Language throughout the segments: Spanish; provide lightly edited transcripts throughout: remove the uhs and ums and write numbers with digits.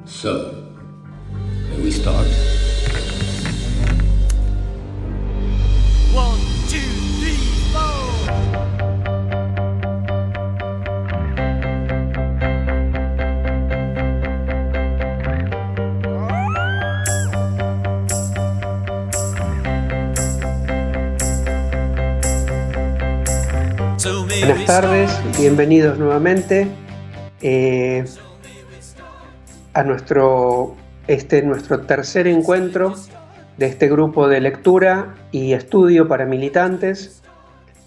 So, may we start? 1, 2, 3, 4. Buenas tardes, bienvenidos nuevamente a nuestro tercer encuentro de este grupo de lectura y estudio para militantes.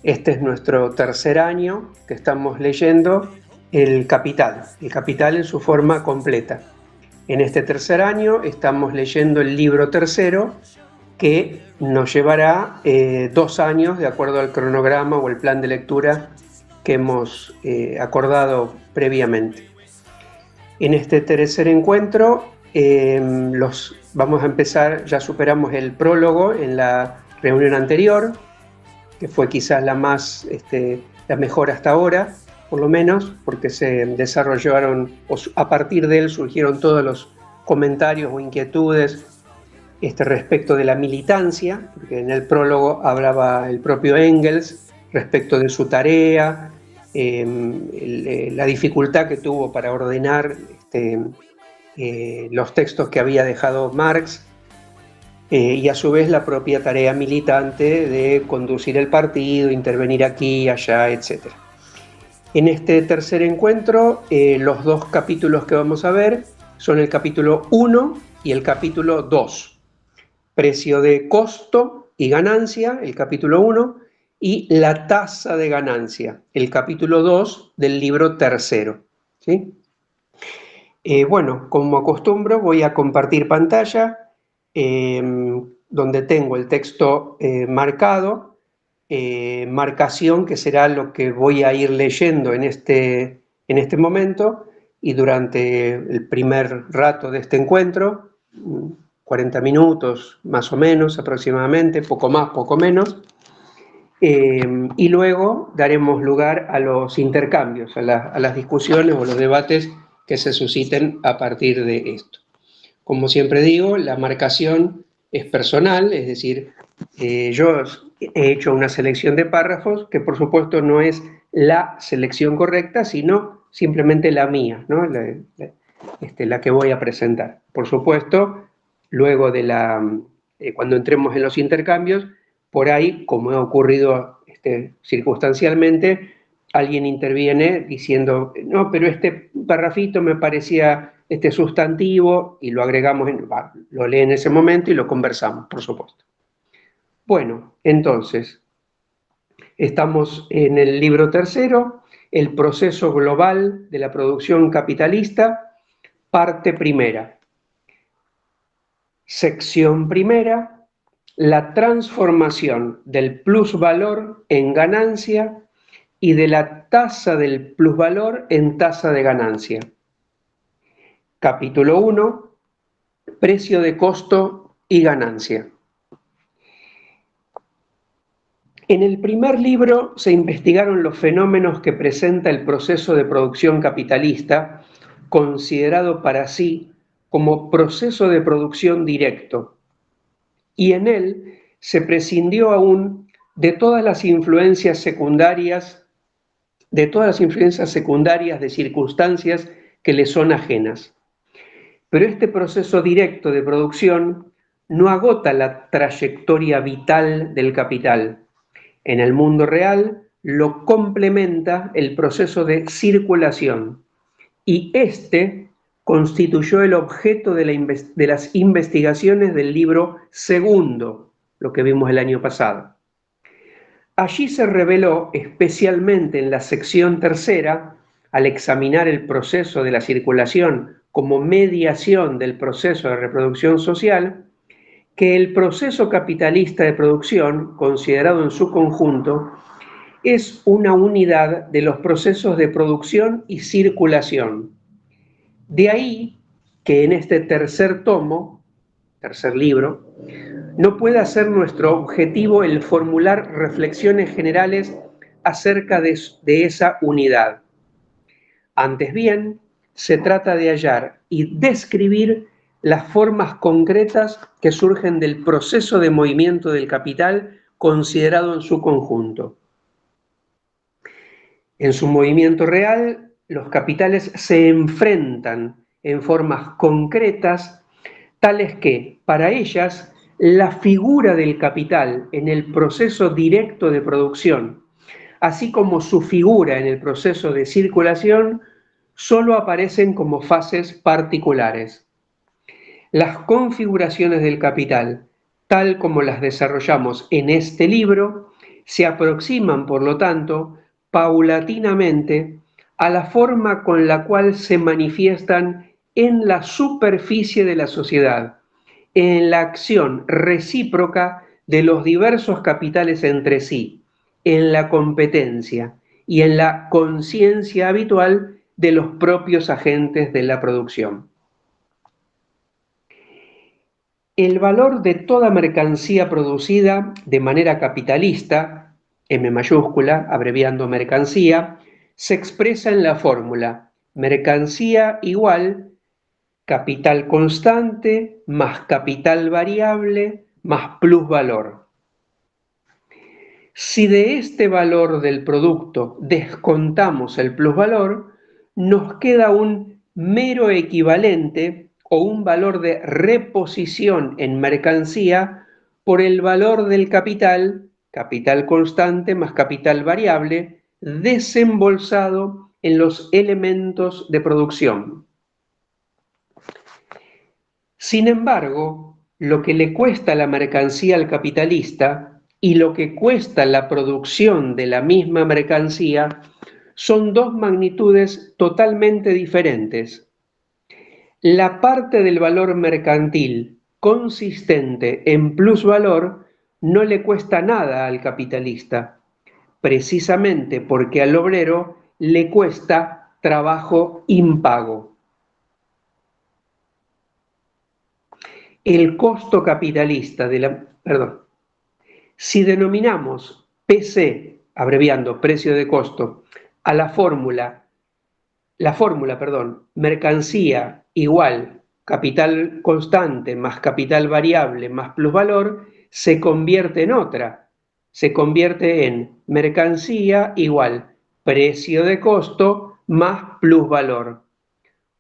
Este es nuestro tercer año que estamos leyendo el Capital en su forma completa. En este tercer año estamos leyendo el libro tercero, que nos llevará 2 años de acuerdo al cronograma o el plan de lectura que hemos acordado previamente. En este tercer encuentro vamos a empezar, ya superamos el prólogo en la reunión anterior, que fue quizás la mejor hasta ahora, por lo menos, porque se desarrollaron, a partir de él surgieron todos los comentarios o inquietudes respecto de la militancia, porque en el prólogo hablaba el propio Engels respecto de su tarea, la dificultad que tuvo para ordenar los textos que había dejado Marx, y a su vez la propia tarea militante de conducir el partido, intervenir aquí y allá, etc. En este tercer encuentro, los 2 capítulos que vamos a ver son el capítulo 1 y el capítulo 2. Precio de costo y ganancia, el capítulo 1, y la tasa de ganancia, el capítulo 2 del libro tercero. ¿Sí? Bueno, como acostumbro, voy a compartir pantalla, donde tengo el texto marcado, marcación que será lo que voy a ir leyendo en este momento y durante el primer rato de este encuentro, 40 minutos más o menos aproximadamente, poco más, poco menos, y luego daremos lugar a los intercambios, a las discusiones o los debates que se susciten a partir de esto. Como siempre digo, la marcación es personal, es decir, yo he hecho una selección de párrafos que por supuesto no es la selección correcta, sino simplemente la mía, ¿no? La que voy a presentar. Por supuesto, luego cuando entremos en los intercambios, por ahí, como ha ocurrido circunstancialmente, alguien interviene diciendo, no, pero este parrafito me parecía sustantivo, y lo agregamos, lo lee en ese momento y lo conversamos, por supuesto. Bueno, entonces, estamos en el libro tercero, el proceso global de la producción capitalista, parte primera. Sección primera, la transformación del plusvalor en ganancia y de la tasa del plusvalor en tasa de ganancia. Capítulo 1, precio de costo y ganancia. En el primer libro se investigaron los fenómenos que presenta el proceso de producción capitalista, considerado para sí como proceso de producción directo, y en él se prescindió aún de todas las influencias secundarias de circunstancias que le son ajenas. Pero este proceso directo de producción no agota la trayectoria vital del capital. En el mundo real lo complementa el proceso de circulación, y constituyó el objeto de las investigaciones del libro segundo, lo que vimos el año pasado. Allí se reveló, especialmente en la sección tercera, al examinar el proceso de la circulación como mediación del proceso de reproducción social, que el proceso capitalista de producción, considerado en su conjunto, es una unidad de los procesos de producción y circulación. De ahí que en este tercer libro, no pueda ser nuestro objetivo el formular reflexiones generales acerca de esa unidad. Antes bien, se trata de hallar y describir las formas concretas que surgen del proceso de movimiento del capital considerado en su conjunto. En su movimiento real, los capitales se enfrentan en formas concretas, tales que, para ellas, la figura del capital en el proceso directo de producción, así como su figura en el proceso de circulación, solo aparecen como fases particulares. Las configuraciones del capital, tal como las desarrollamos en este libro, se aproximan, por lo tanto, paulatinamente a la forma con la cual se manifiestan en la superficie de la sociedad, en la acción recíproca de los diversos capitales entre sí, en la competencia y en la conciencia habitual de los propios agentes de la producción. El valor de toda mercancía producida de manera capitalista, M mayúscula, abreviando mercancía, se expresa en la fórmula mercancía igual capital constante más capital variable más plusvalor. Si de este valor del producto descontamos el plusvalor, nos queda un mero equivalente o un valor de reposición en mercancía por el valor del capital, capital constante más capital variable, desembolsado en los elementos de producción. Sin embargo, lo que le cuesta la mercancía al capitalista y lo que cuesta la producción de la misma mercancía son dos magnitudes totalmente diferentes. La parte del valor mercantil consistente en plusvalor no le cuesta nada al capitalista, precisamente porque al obrero le cuesta trabajo impago. El costo capitalista de la... Si denominamos PC, abreviando precio de costo, a la fórmula, mercancía igual capital constante más capital variable más plusvalor, se convierte en otra. Se convierte en mercancía igual precio de costo más plusvalor.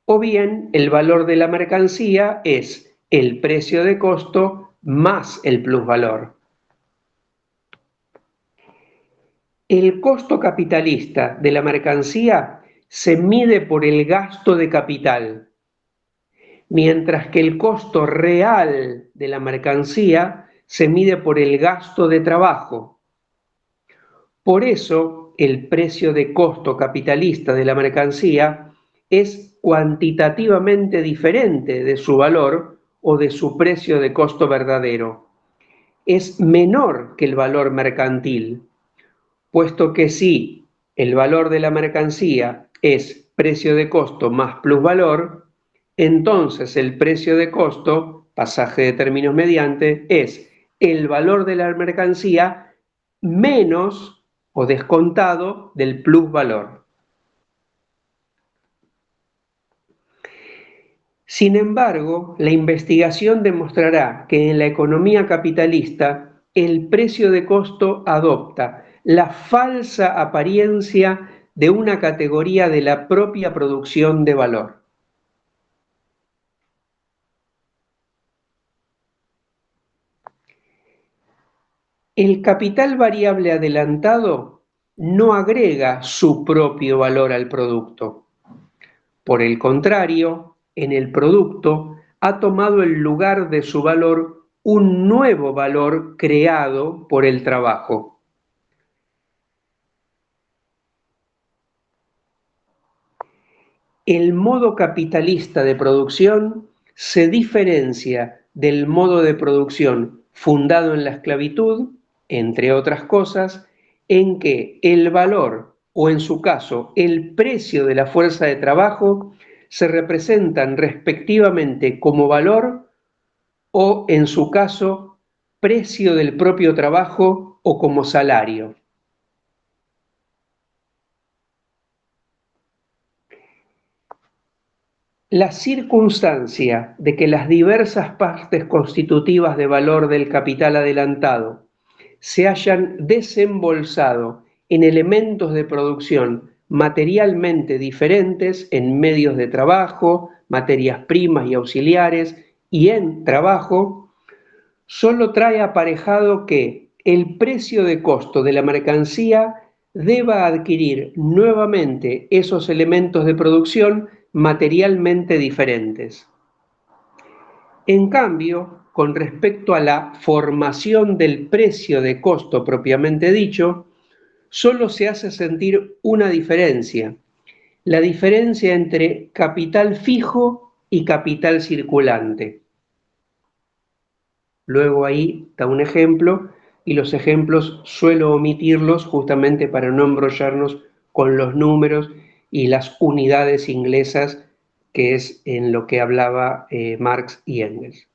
O bien el valor de la mercancía es el precio de costo más el plusvalor. El costo capitalista de la mercancía se mide por el gasto de capital, mientras que el costo real de la mercancía se mide por el gasto de trabajo. Por eso, el precio de costo capitalista de la mercancía es cuantitativamente diferente de su valor o de su precio de costo verdadero. Es menor que el valor mercantil, puesto que si el valor de la mercancía es precio de costo más plusvalor, entonces el precio de costo, pasaje de términos mediante, es el valor de la mercancía menos o descontado del plusvalor. Sin embargo, la investigación demostrará que en la economía capitalista el precio de costo adopta la falsa apariencia de una categoría de la propia producción de valor. El capital variable adelantado no agrega su propio valor al producto. Por el contrario, en el producto ha tomado el lugar de su valor un nuevo valor creado por el trabajo. El modo capitalista de producción se diferencia del modo de producción fundado en la esclavitud, entre otras cosas, en que el valor, o en su caso, el precio de la fuerza de trabajo, se representan respectivamente como valor o, en su caso, precio del propio trabajo o como salario. La circunstancia de que las diversas partes constitutivas de valor del capital adelantado se hayan desembolsado en elementos de producción materialmente diferentes en medios de trabajo, materias primas y auxiliares y en trabajo, solo trae aparejado que el precio de costo de la mercancía deba adquirir nuevamente esos elementos de producción materialmente diferentes. En cambio, con respecto a la formación del precio de costo propiamente dicho, solo se hace sentir una diferencia, la diferencia entre capital fijo y capital circulante. Luego ahí da un ejemplo, y los ejemplos suelo omitirlos justamente para no embrollarnos con los números y las unidades inglesas, que es en lo que hablaba Marx y Engels.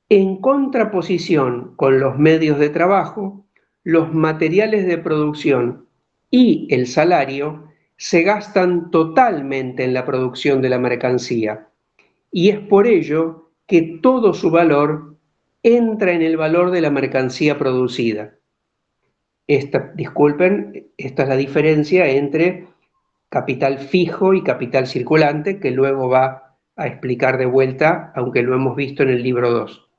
En contraposición con los medios de trabajo, los materiales de producción y el salario se gastan totalmente en la producción de la mercancía, y es por ello que todo su valor entra en el valor de la mercancía producida. Disculpen, esta es la diferencia entre capital fijo y capital circulante, que luego va a explicar de vuelta, aunque lo hemos visto en el libro 2.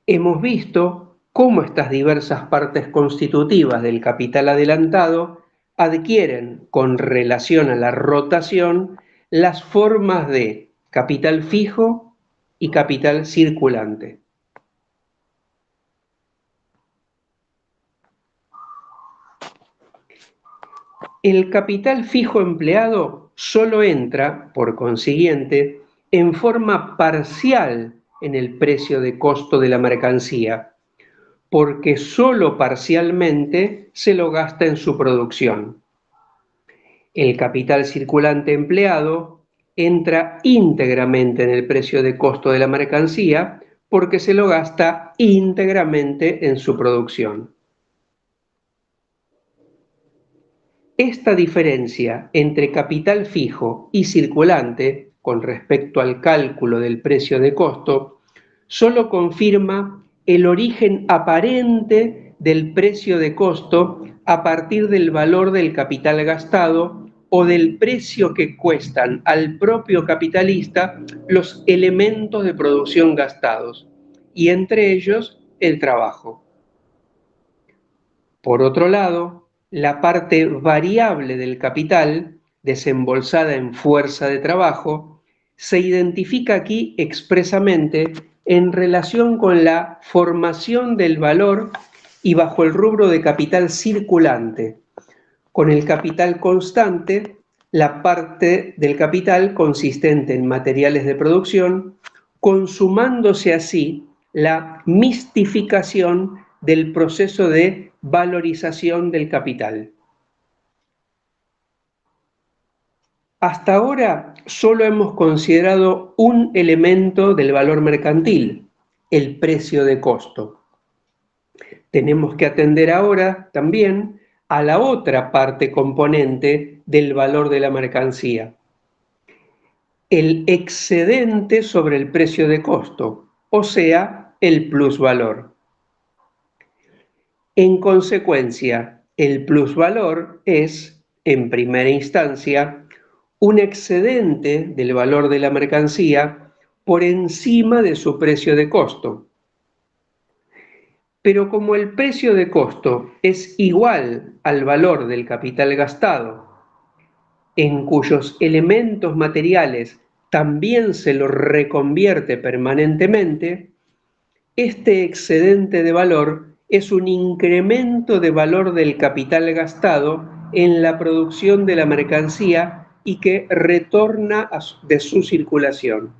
Hemos visto cómo estas diversas partes constitutivas del capital adelantado adquieren, con relación a la rotación, las formas de capital fijo y capital circulante. El capital fijo empleado solo entra, por consiguiente, en forma parcial en el precio de costo de la mercancía, porque solo parcialmente se lo gasta en su producción. El capital circulante empleado entra íntegramente en el precio de costo de la mercancía porque se lo gasta íntegramente en su producción. Esta diferencia entre capital fijo y circulante con respecto al cálculo del precio de costo solo confirma el origen aparente del precio de costo a partir del valor del capital gastado o del precio que cuestan al propio capitalista los elementos de producción gastados, y entre ellos el trabajo. Por otro lado, la parte variable del capital, desembolsada en fuerza de trabajo, se identifica aquí expresamente en relación con la formación del valor y bajo el rubro de capital circulante. Con el capital constante, la parte del capital consistente en materiales de producción, consumándose así la mistificación del proceso de valorización del capital. Hasta ahora solo hemos considerado un elemento del valor mercantil, el precio de costo. Tenemos que atender ahora también a la otra parte componente del valor de la mercancía, el excedente sobre el precio de costo, o sea, el plusvalor. En consecuencia, el plusvalor es, en primera instancia, un excedente del valor de la mercancía por encima de su precio de costo. Pero como el precio de costo es igual al valor del capital gastado, en cuyos elementos materiales también se lo reconvierte permanentemente, este excedente de valor es un incremento de valor del capital gastado en la producción de la mercancía y que retorna de su circulación.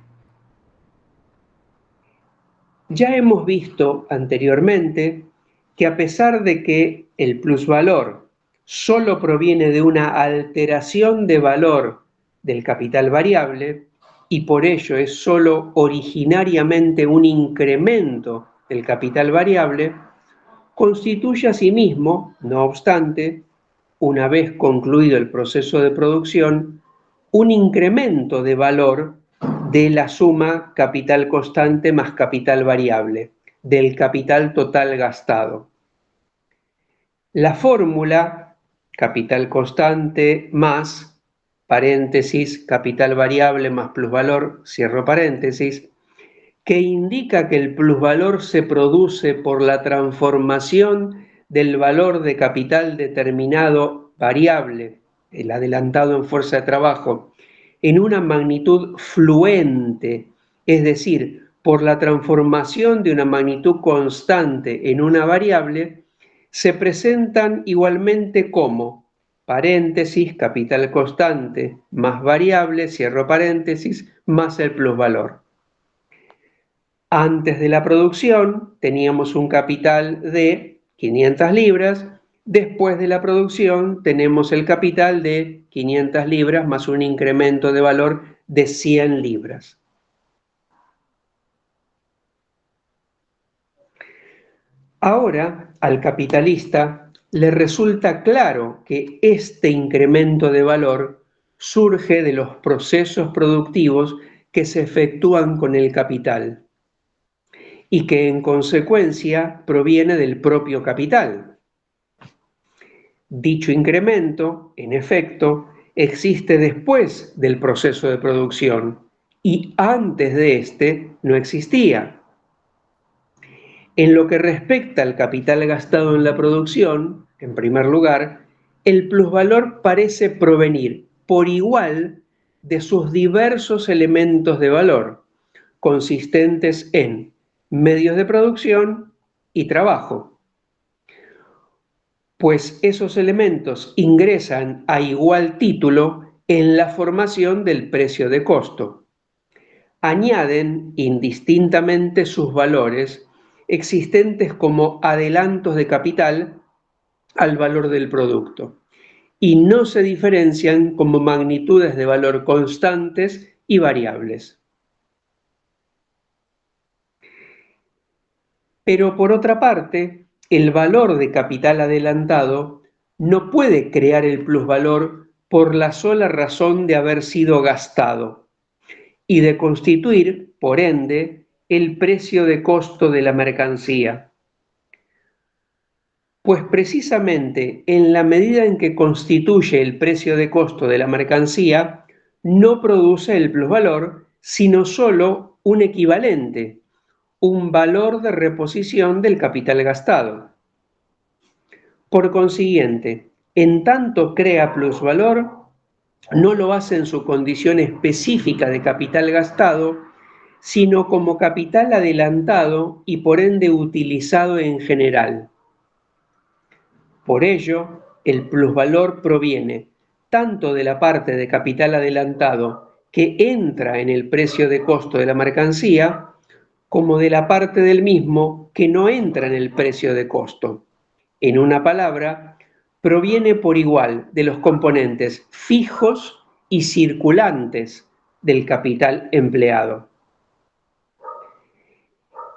Ya hemos visto anteriormente que a pesar de que el plusvalor solo proviene de una alteración de valor del capital variable y por ello es solo originariamente un incremento del capital variable, constituye asimismo, no obstante, una vez concluido el proceso de producción, un incremento de valor de la suma capital constante más capital variable, del capital total gastado. La fórmula, capital constante más, paréntesis, capital variable más plusvalor, cierro paréntesis, que indica que el plusvalor se produce por la transformación del valor de capital determinado variable, el adelantado en fuerza de trabajo, en una magnitud fluente, es decir, por la transformación de una magnitud constante en una variable, se presentan igualmente como paréntesis, capital constante, más variable, cierro paréntesis, más el plusvalor. Antes de la producción teníamos un capital de 500 libras, después de la producción tenemos el capital de 500 libras más un incremento de valor de 100 libras. Ahora, al capitalista le resulta claro que este incremento de valor surge de los procesos productivos que se efectúan con el capital y que en consecuencia proviene del propio capital. Dicho incremento, en efecto, existe después del proceso de producción y antes de este no existía. En lo que respecta al capital gastado en la producción, en primer lugar, el plusvalor parece provenir por igual de sus diversos elementos de valor, consistentes en medios de producción y trabajo, pues esos elementos ingresan a igual título en la formación del precio de costo. Añaden indistintamente sus valores existentes como adelantos de capital al valor del producto y no se diferencian como magnitudes de valor constantes y variables. Pero por otra parte, el valor de capital adelantado no puede crear el plusvalor por la sola razón de haber sido gastado y de constituir, por ende, el precio de costo de la mercancía. Pues precisamente en la medida en que constituye el precio de costo de la mercancía, no produce el plusvalor, sino solo un equivalente, un valor de reposición del capital gastado. Por consiguiente, en tanto crea plusvalor, no lo hace en su condición específica de capital gastado, sino como capital adelantado y por ende utilizado en general. Por ello, el plusvalor proviene tanto de la parte de capital adelantado que entra en el precio de costo de la mercancía, como de la parte del mismo que no entra en el precio de costo. En una palabra, proviene por igual de los componentes fijos y circulantes del capital empleado.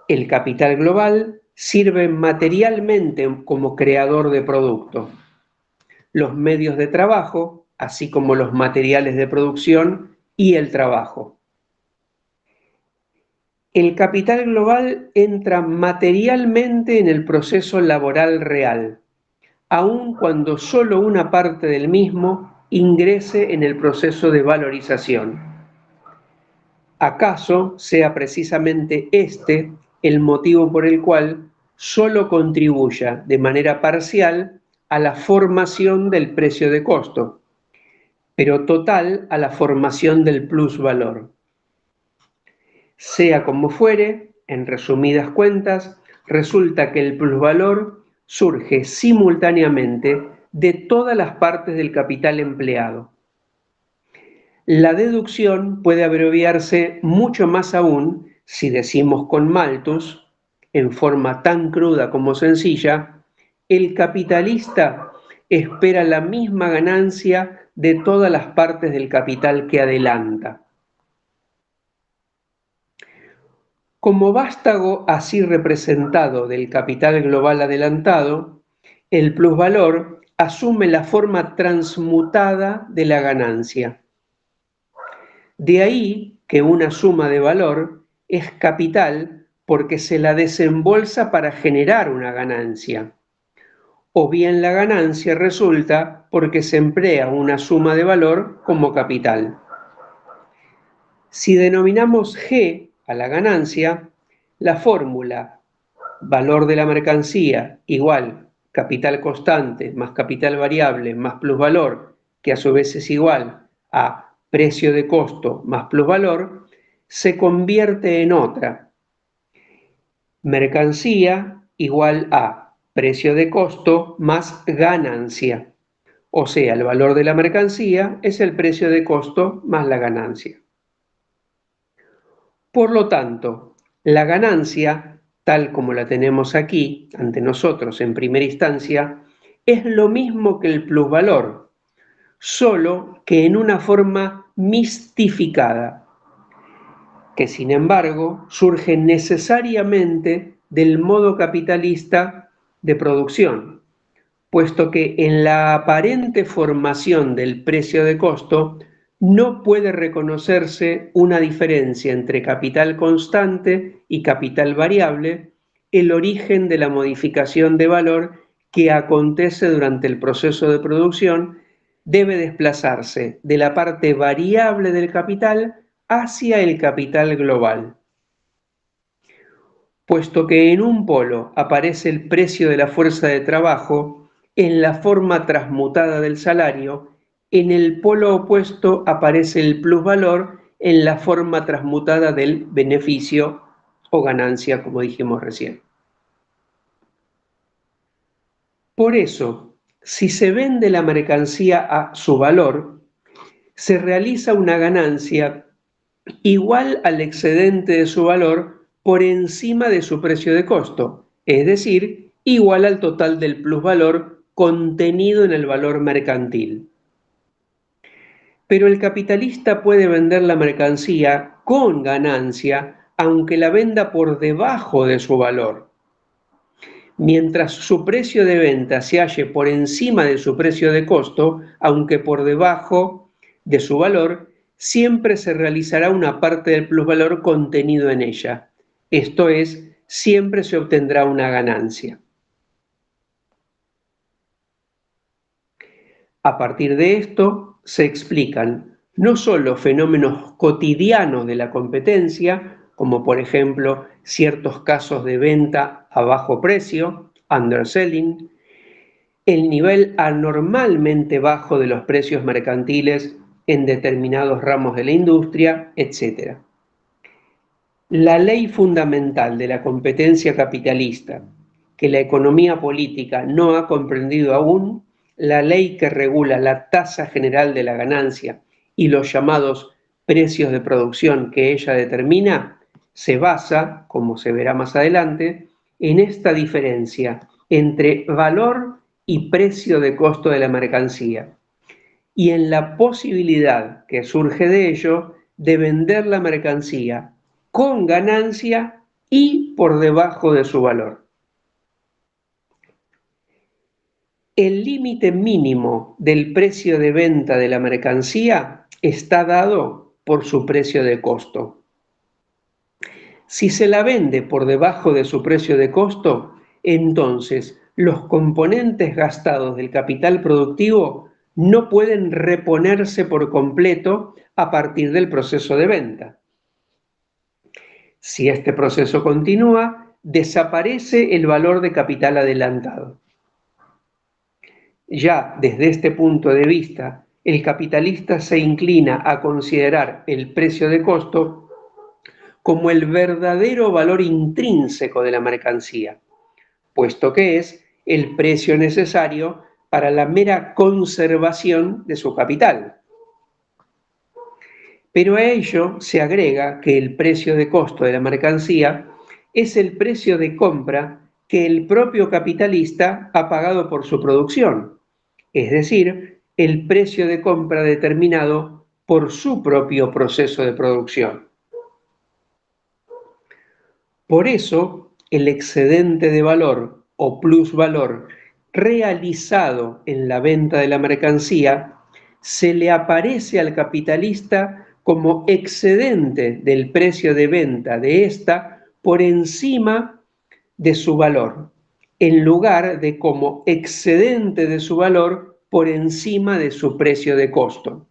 El capital global sirve materialmente como creador de producto. Los medios de trabajo, así como los materiales de producción y el trabajo. El capital global entra materialmente en el proceso laboral real, aun cuando solo una parte del mismo ingrese en el proceso de valorización. ¿Acaso sea precisamente este el motivo por el cual solo contribuya de manera parcial a la formación del precio de costo, pero total a la formación del plusvalor? Sea como fuere, en resumidas cuentas, resulta que el plusvalor surge simultáneamente de todas las partes del capital empleado. La deducción puede abreviarse mucho más aún si decimos con Malthus, en forma tan cruda como sencilla, el capitalista espera la misma ganancia de todas las partes del capital que adelanta. Como vástago así representado del capital global adelantado, el plusvalor asume la forma transmutada de la ganancia. De ahí que una suma de valor es capital porque se la desembolsa para generar una ganancia. O bien la ganancia resulta porque se emplea una suma de valor como capital. Si denominamos G a la ganancia, la fórmula valor de la mercancía igual capital constante más capital variable más plusvalor, que a su vez es igual a precio de costo más plusvalor, se convierte en otra. Mercancía igual a precio de costo más ganancia. O sea, el valor de la mercancía es el precio de costo más la ganancia. Por lo tanto, la ganancia, tal como la tenemos aquí ante nosotros en primera instancia, es lo mismo que el plusvalor, solo que en una forma mistificada, que sin embargo surge necesariamente del modo capitalista de producción, puesto que en la aparente formación del precio de costo no puede reconocerse una diferencia entre capital constante y capital variable, el origen de la modificación de valor que acontece durante el proceso de producción debe desplazarse de la parte variable del capital hacia el capital global. Puesto que en un polo aparece el precio de la fuerza de trabajo en la forma transmutada del salario, en el polo opuesto aparece el plusvalor en la forma transmutada del beneficio o ganancia, como dijimos recién. Por eso, si se vende la mercancía a su valor, se realiza una ganancia igual al excedente de su valor por encima de su precio de costo, es decir, igual al total del plusvalor contenido en el valor mercantil. Pero el capitalista puede vender la mercancía con ganancia aunque la venda por debajo de su valor. Mientras su precio de venta se halle por encima de su precio de costo, aunque por debajo de su valor, siempre se realizará una parte del plusvalor contenido en ella. Esto es, siempre se obtendrá una ganancia. A partir de esto se explican no solo fenómenos cotidianos de la competencia, como por ejemplo ciertos casos de venta a bajo precio, underselling, el nivel anormalmente bajo de los precios mercantiles en determinados ramos de la industria, etc. La ley fundamental de la competencia capitalista, que la economía política no ha comprendido aún, la ley que regula la tasa general de la ganancia y los llamados precios de producción que ella determina, se basa, como se verá más adelante, en esta diferencia entre valor y precio de costo de la mercancía, y en la posibilidad que surge de ello de vender la mercancía con ganancia y por debajo de su valor. El límite mínimo del precio de venta de la mercancía está dado por su precio de costo. Si se la vende por debajo de su precio de costo, entonces los componentes gastados del capital productivo no pueden reponerse por completo a partir del proceso de venta. Si este proceso continúa, desaparece el valor de capital adelantado. Ya desde este punto de vista, el capitalista se inclina a considerar el precio de costo como el verdadero valor intrínseco de la mercancía, puesto que es el precio necesario para la mera conservación de su capital. Pero a ello se agrega que el precio de costo de la mercancía es el precio de compra que el propio capitalista ha pagado por su producción, es decir, el precio de compra determinado por su propio proceso de producción. Por eso, el excedente de valor o plusvalor realizado en la venta de la mercancía, se le aparece al capitalista como excedente del precio de venta de ésta por encima de su valor, en lugar de como excedente de su valor por encima de su precio de costo,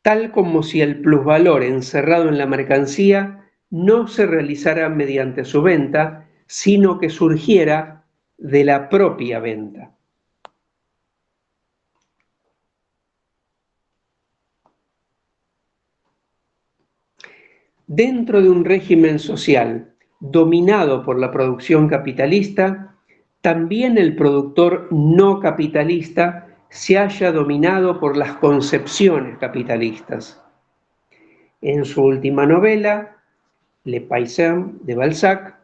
tal como si el plusvalor encerrado en la mercancía no se realizara mediante su venta, sino que surgiera de la propia venta. Dentro de un régimen social dominado por la producción capitalista, también el productor no capitalista se halla dominado por las concepciones capitalistas. En su última novela, Le Paysan de Balzac,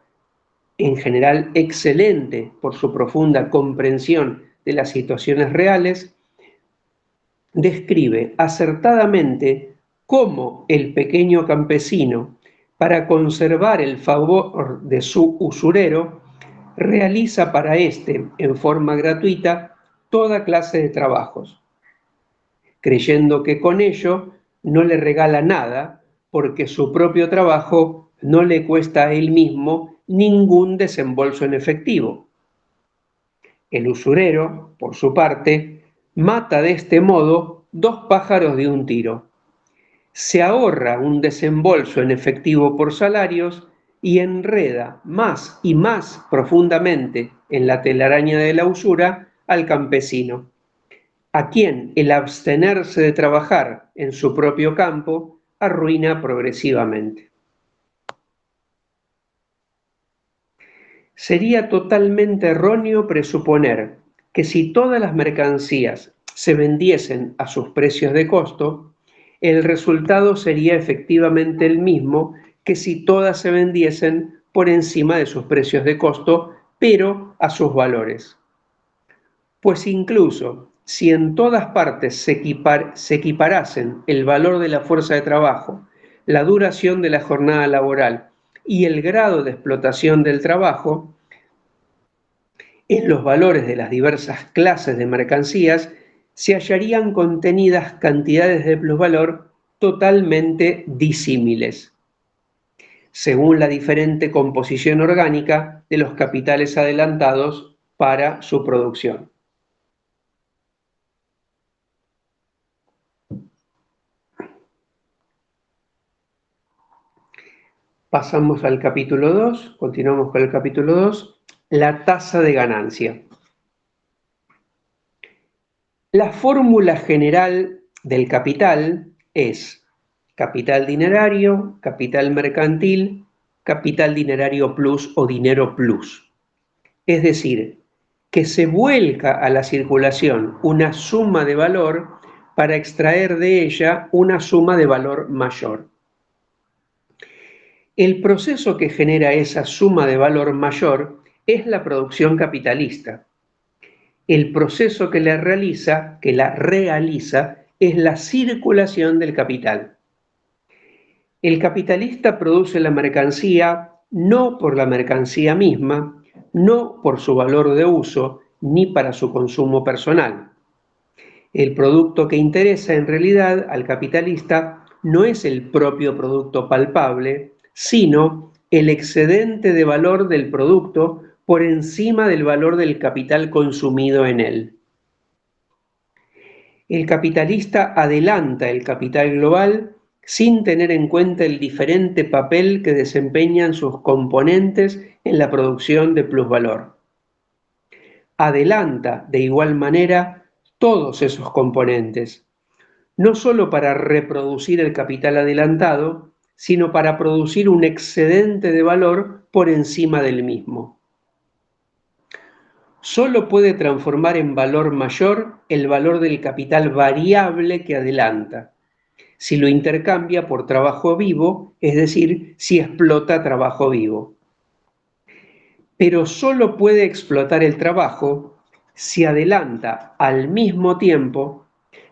en general excelente por su profunda comprensión de las situaciones reales, describe acertadamente cómo el pequeño campesino, para conservar el favor de su usurero, realiza para éste, en forma gratuita, toda clase de trabajos, creyendo que con ello no le regala nada, porque su propio trabajo no le cuesta a él mismo ningún desembolso en efectivo. El usurero, por su parte, mata de este modo 2 pájaros de un tiro. Se ahorra un desembolso en efectivo por salarios y enreda más y más profundamente en la telaraña de la usura al campesino, a quien el abstenerse de trabajar en su propio campo arruina progresivamente. Sería totalmente erróneo presuponer que si todas las mercancías se vendiesen a sus precios de costo, el resultado sería efectivamente el mismo que si todas se vendiesen por encima de sus precios de costo, pero a sus valores. Pues incluso si en todas partes se equiparasen el valor de la fuerza de trabajo, la duración de la jornada laboral y el grado de explotación del trabajo, en los valores de las diversas clases de mercancías se hallarían contenidas cantidades de plusvalor totalmente disímiles, según la diferente composición orgánica de los capitales adelantados para su producción. Pasamos al capítulo 2, continuamos con el capítulo 2, la tasa de ganancia. La fórmula general del capital es capital dinerario, capital mercantil, capital dinerario plus o dinero plus. Es decir, que se vuelca a la circulación una suma de valor para extraer de ella una suma de valor mayor. El proceso que genera esa suma de valor mayor es la producción capitalista. El proceso que la realiza es la circulación del capital. El capitalista produce la mercancía no por la mercancía misma, no por su valor de uso, ni para su consumo personal. El producto que interesa en realidad al capitalista no es el propio producto palpable, sino el excedente de valor del producto por encima del valor del capital consumido en él. El capitalista adelanta el capital global sin tener en cuenta el diferente papel que desempeñan sus componentes en la producción de plusvalor. Adelanta de igual manera todos esos componentes, no solo para reproducir el capital adelantado, sino para producir un excedente de valor por encima del mismo. Solo puede transformar en valor mayor el valor del capital variable que adelanta, si lo intercambia por trabajo vivo, es decir, si explota trabajo vivo. Pero solo puede explotar el trabajo si adelanta al mismo tiempo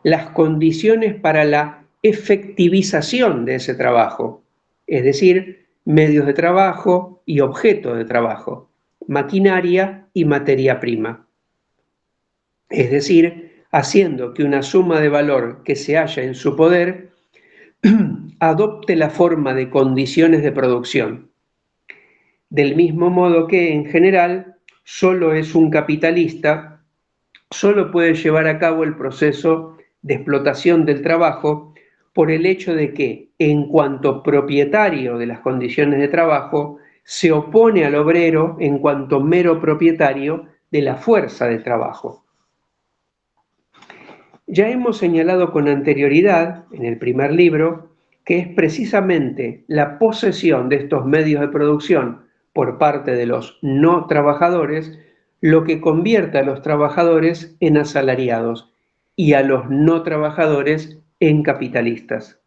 las condiciones para la efectivización de ese trabajo, es decir, medios de trabajo y objetos de trabajo, maquinaria y materia prima. es decir, haciendo que una suma de valor que se halla en su poder adopte la forma de condiciones de producción. Del mismo modo que, en general, solo es un capitalista, solo puede llevar a cabo el proceso de explotación del trabajo por el hecho de que, en cuanto propietario de las condiciones de trabajo, se opone al obrero en cuanto mero propietario de la fuerza de trabajo. Ya hemos señalado con anterioridad, en el primer libro, que es precisamente la posesión de estos medios de producción por parte de los no trabajadores lo que convierte a los trabajadores en asalariados y a los no trabajadores en capitalistas.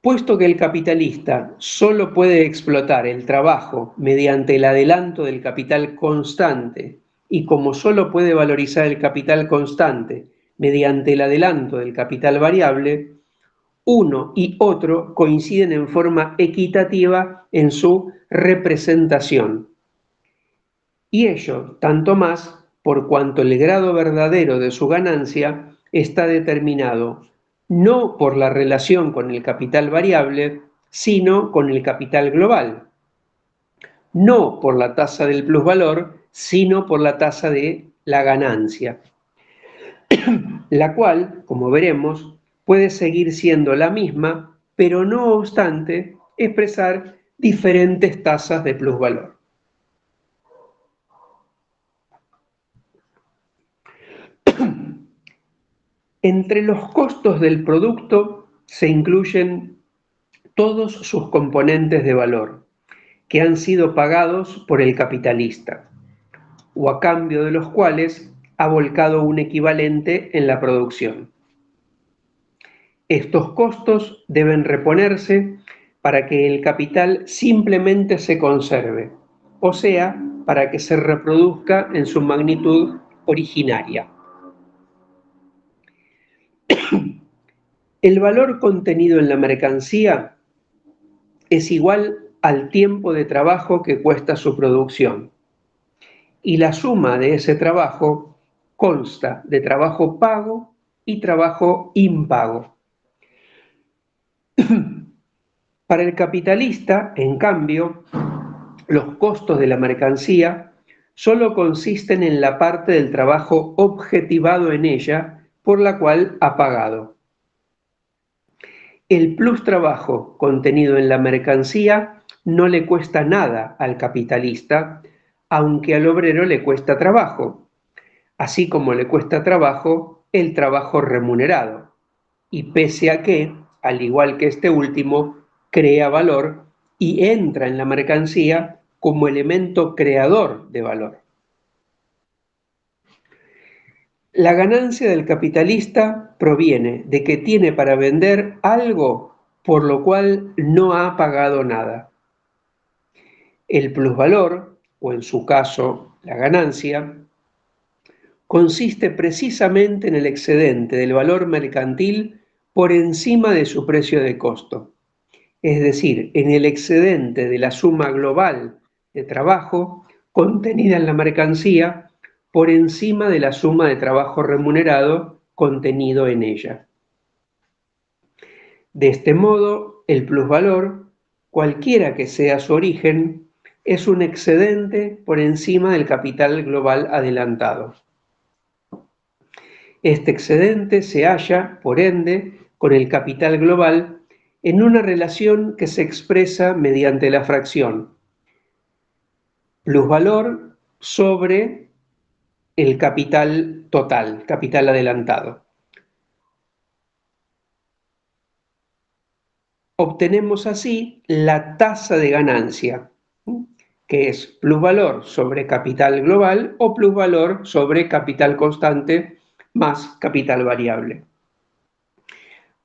Puesto que el capitalista solo puede explotar el trabajo mediante el adelanto del capital constante y como solo puede valorizar el capital constante mediante el adelanto del capital variable, uno y otro coinciden en forma equitativa en su representación. Y ello tanto más por cuanto el grado verdadero de su ganancia está determinado no por la relación con el capital variable, sino con el capital global. No por la tasa del plusvalor, sino por la tasa de la ganancia, la cual, como veremos, puede seguir siendo la misma, pero no obstante expresar diferentes tasas de plusvalor. Entre los costos del producto se incluyen todos sus componentes de valor, que han sido pagados por el capitalista, o a cambio de los cuales ha volcado un equivalente en la producción. Estos costos deben reponerse para que el capital simplemente se conserve, o sea, para que se reproduzca en su magnitud originaria. El valor contenido en la mercancía es igual al tiempo de trabajo que cuesta su producción, y la suma de ese trabajo consta de trabajo pago y trabajo impago. Para el capitalista, en cambio, los costos de la mercancía solo consisten en la parte del trabajo objetivado en ella por la cual ha pagado. El plus trabajo contenido en la mercancía no le cuesta nada al capitalista, aunque al obrero le cuesta trabajo, así como le cuesta trabajo el trabajo remunerado, y pese a que, al igual que este último, crea valor y entra en la mercancía como elemento creador de valor. La ganancia del capitalista proviene de que tiene para vender algo por lo cual no ha pagado nada. El plusvalor, o en su caso la ganancia, consiste precisamente en el excedente del valor mercantil por encima de su precio de costo, es decir, en el excedente de la suma global de trabajo contenida en la mercancía por encima de la suma de trabajo remunerado contenido en ella. De este modo, el plusvalor, cualquiera que sea su origen, es un excedente por encima del capital global adelantado. Este excedente se halla, por ende, con el capital global en una relación que se expresa mediante la fracción plusvalor sobre el capital total, capital adelantado. Obtenemos así la tasa de ganancia, que es plusvalor sobre capital global o plusvalor sobre capital constante más capital variable.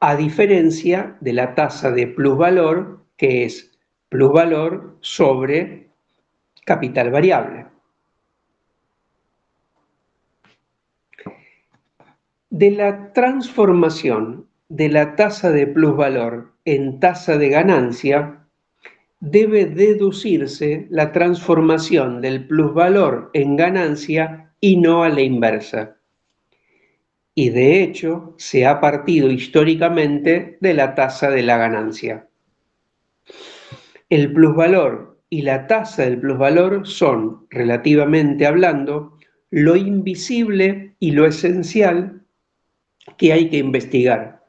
A diferencia de la tasa de plusvalor, que es plusvalor sobre capital variable. De la transformación de la tasa de plusvalor en tasa de ganancia debe deducirse la transformación del plusvalor en ganancia y no a la inversa. Y de hecho se ha partido históricamente de la tasa de la ganancia. El plusvalor y la tasa del plusvalor son, relativamente hablando, lo invisible y lo esencial que hay que investigar,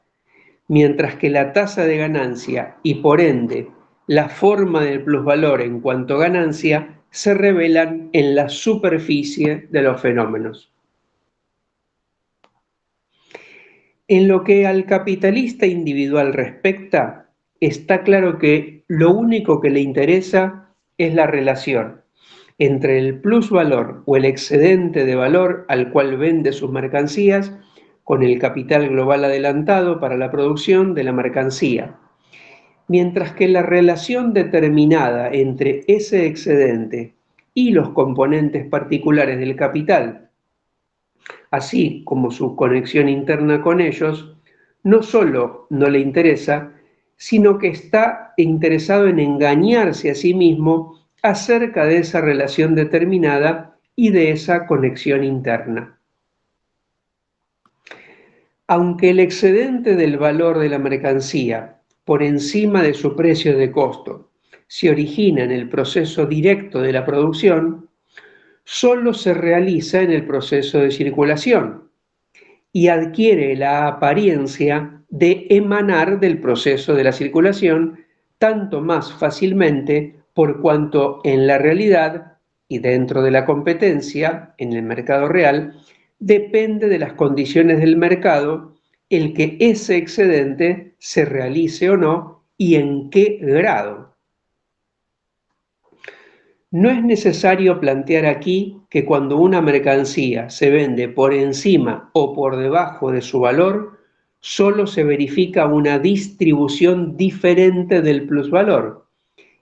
mientras que la tasa de ganancia y por ende la forma del plusvalor en cuanto a ganancia se revelan en la superficie de los fenómenos. En lo que al capitalista individual respecta, está claro que lo único que le interesa es la relación entre el plusvalor o el excedente de valor al cual vende sus mercancías con el capital global adelantado para la producción de la mercancía, mientras que la relación determinada entre ese excedente y los componentes particulares del capital, así como su conexión interna con ellos, no solo no le interesa, sino que está interesado en engañarse a sí mismo acerca de esa relación determinada y de esa conexión interna. Aunque el excedente del valor de la mercancía por encima de su precio de costo se origina en el proceso directo de la producción, solo se realiza en el proceso de circulación y adquiere la apariencia de emanar del proceso de la circulación tanto más fácilmente por cuanto en la realidad y dentro de la competencia, en el mercado real, depende de las condiciones del mercado el que ese excedente se realice o no y en qué grado. No es necesario plantear aquí que cuando una mercancía se vende por encima o por debajo de su valor, solo se verifica una distribución diferente del plusvalor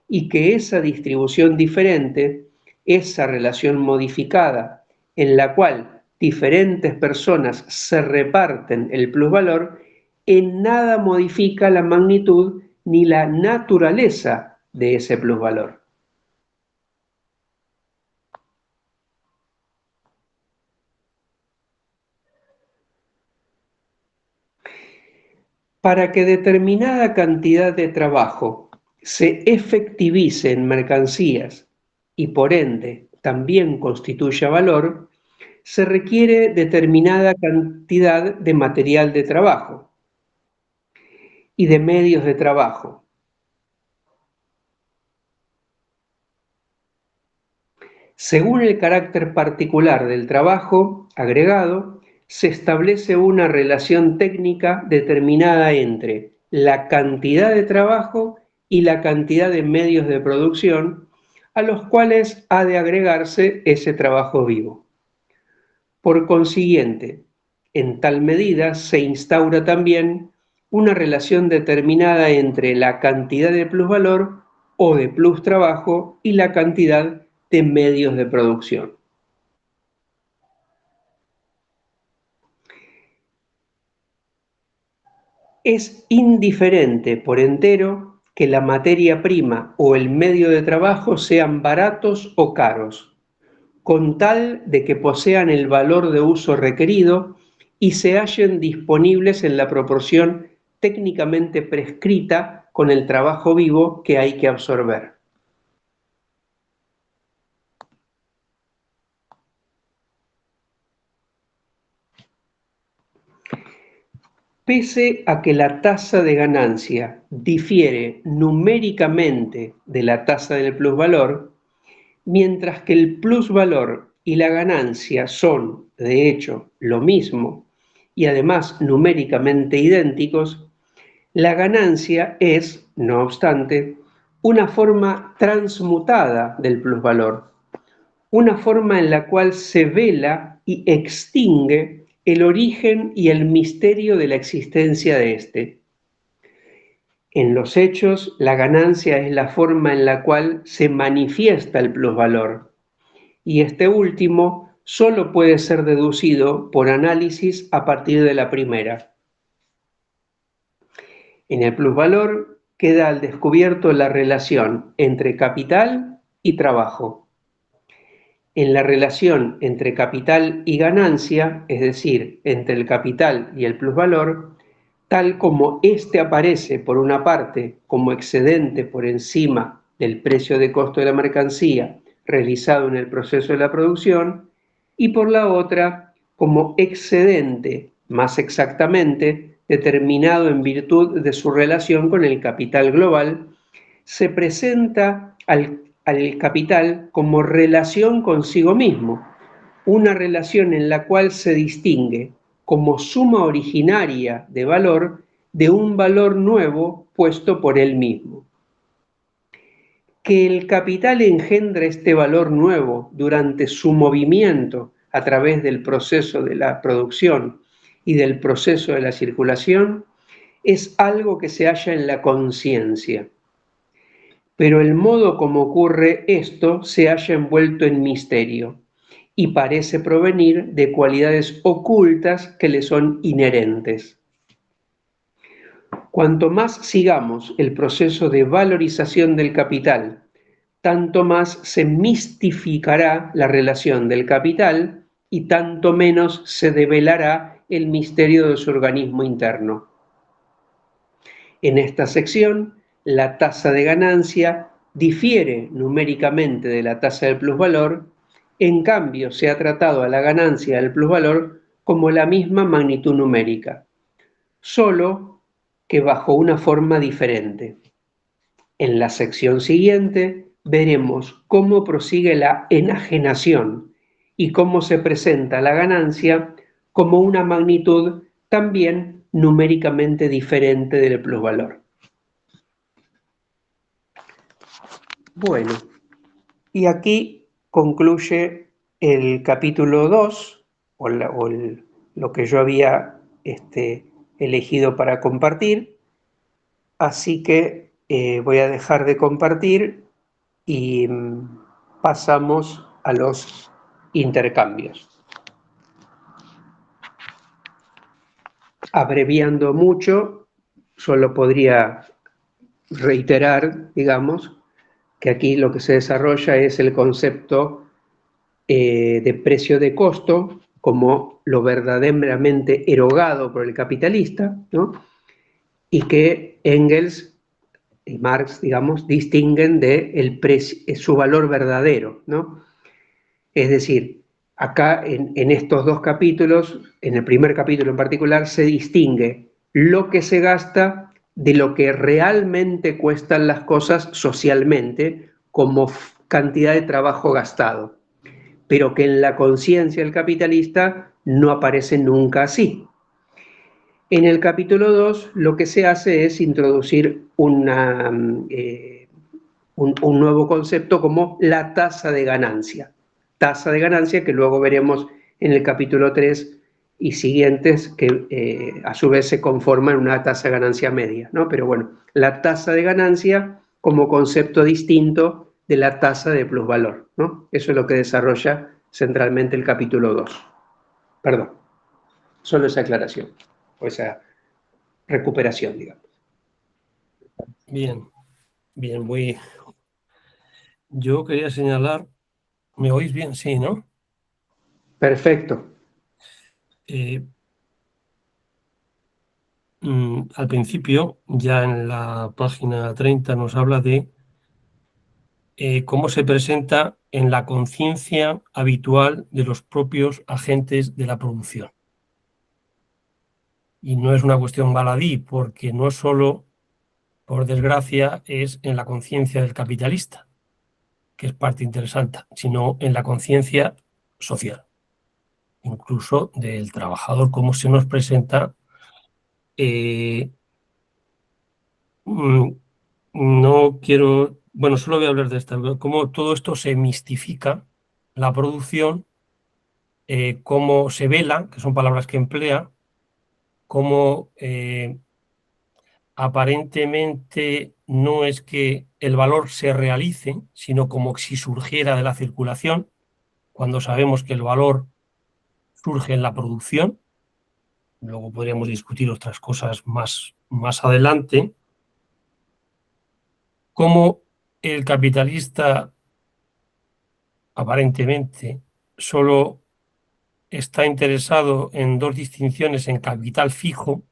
y que esa distribución diferente, esa relación modificada en la cual diferentes personas se reparten el plusvalor, en nada modifica la magnitud ni la naturaleza de ese plusvalor. Para que determinada cantidad de trabajo se efectivice en mercancías y por ende también constituya valor, se requiere determinada cantidad de material de trabajo y de medios de trabajo. Según el carácter particular del trabajo agregado, se establece una relación técnica determinada entre la cantidad de trabajo y la cantidad de medios de producción a los cuales ha de agregarse ese trabajo vivo. Por consiguiente, en tal medida se instaura también una relación determinada entre la cantidad de plusvalor o de plus trabajo y la cantidad de medios de producción. Es indiferente por entero que la materia prima o el medio de trabajo sean baratos o caros, con tal de que posean el valor de uso requerido y se hallen disponibles en la proporción técnicamente prescrita con el trabajo vivo que hay que absorber. Pese a que la tasa de ganancia difiere numéricamente de la tasa del plusvalor, mientras que el plusvalor y la ganancia son, de hecho, lo mismo y además numéricamente idénticos, la ganancia es, no obstante, una forma transmutada del plusvalor, una forma en la cual se vela y extingue el origen y el misterio de la existencia de éste. En los hechos, la ganancia es la forma en la cual se manifiesta el plusvalor, y este último solo puede ser deducido por análisis a partir de la primera. En el plusvalor, queda al descubierto la relación entre capital y trabajo. En la relación entre capital y ganancia, es decir, entre el capital y el plusvalor, tal como éste aparece por una parte como excedente por encima del precio de costo de la mercancía realizado en el proceso de la producción, y por la otra como excedente, más exactamente, determinado en virtud de su relación con el capital global, se presenta al capital como relación consigo mismo, una relación en la cual se distingue como suma originaria de valor de un valor nuevo puesto por él mismo. Que el capital engendra este valor nuevo durante su movimiento a través del proceso de la producción y del proceso de la circulación es algo que se halla en la conciencia. Pero el modo como ocurre esto se halla envuelto en misterio y parece provenir de cualidades ocultas que le son inherentes. Cuanto más sigamos el proceso de valorización del capital, tanto más se mistificará la relación del capital y tanto menos se develará el misterio de su organismo interno. En esta sección, la tasa de ganancia difiere numéricamente de la tasa del plusvalor, en cambio se ha tratado a la ganancia del plusvalor como la misma magnitud numérica, solo que bajo una forma diferente. En la sección siguiente veremos cómo prosigue la enajenación y cómo se presenta la ganancia como una magnitud también numéricamente diferente del plusvalor. Bueno, y aquí concluye el capítulo 2, lo que yo había elegido para compartir, así que voy a dejar de compartir y pasamos a los intercambios. Abreviando mucho, solo podría reiterar, digamos, que aquí lo que se desarrolla es el concepto de precio de costo como lo verdaderamente erogado por el capitalista, ¿no? Y que Engels y Marx, digamos, distinguen de su valor verdadero, ¿no? Es decir, acá en estos dos capítulos, en el primer capítulo en particular, se distingue lo que se gasta de lo que realmente cuestan las cosas socialmente como cantidad de trabajo gastado, pero que en la conciencia del capitalista no aparece nunca así. En el capítulo 2 lo que se hace es introducir un nuevo concepto como la tasa de ganancia que luego veremos en el capítulo 3 y siguientes, que a su vez se conforman una tasa de ganancia media, ¿no? Pero bueno, la tasa de ganancia como concepto distinto de la tasa de plusvalor, ¿no? Eso es lo que desarrolla centralmente el capítulo 2. Perdón, solo esa aclaración, o esa recuperación, digamos. Bien, yo quería señalar, ¿me oís bien? Sí, ¿no? Perfecto. Al principio, ya en la página 30, nos habla de cómo se presenta en la conciencia habitual de los propios agentes de la producción. Y no es una cuestión baladí, porque no solo, por desgracia, es en la conciencia del capitalista, que es parte interesante, sino en la conciencia social, incluso del trabajador, cómo se nos presenta. No quiero, bueno, solo voy a hablar de esto, cómo todo esto se mistifica, la producción, cómo se vela, que son palabras que emplea, cómo aparentemente no es que el valor se realice, sino como si surgiera de la circulación, cuando sabemos que el valor surge en la producción. Luego podríamos discutir otras cosas más adelante. cómo el capitalista aparentemente solo está interesado en dos distinciones, en capital fijo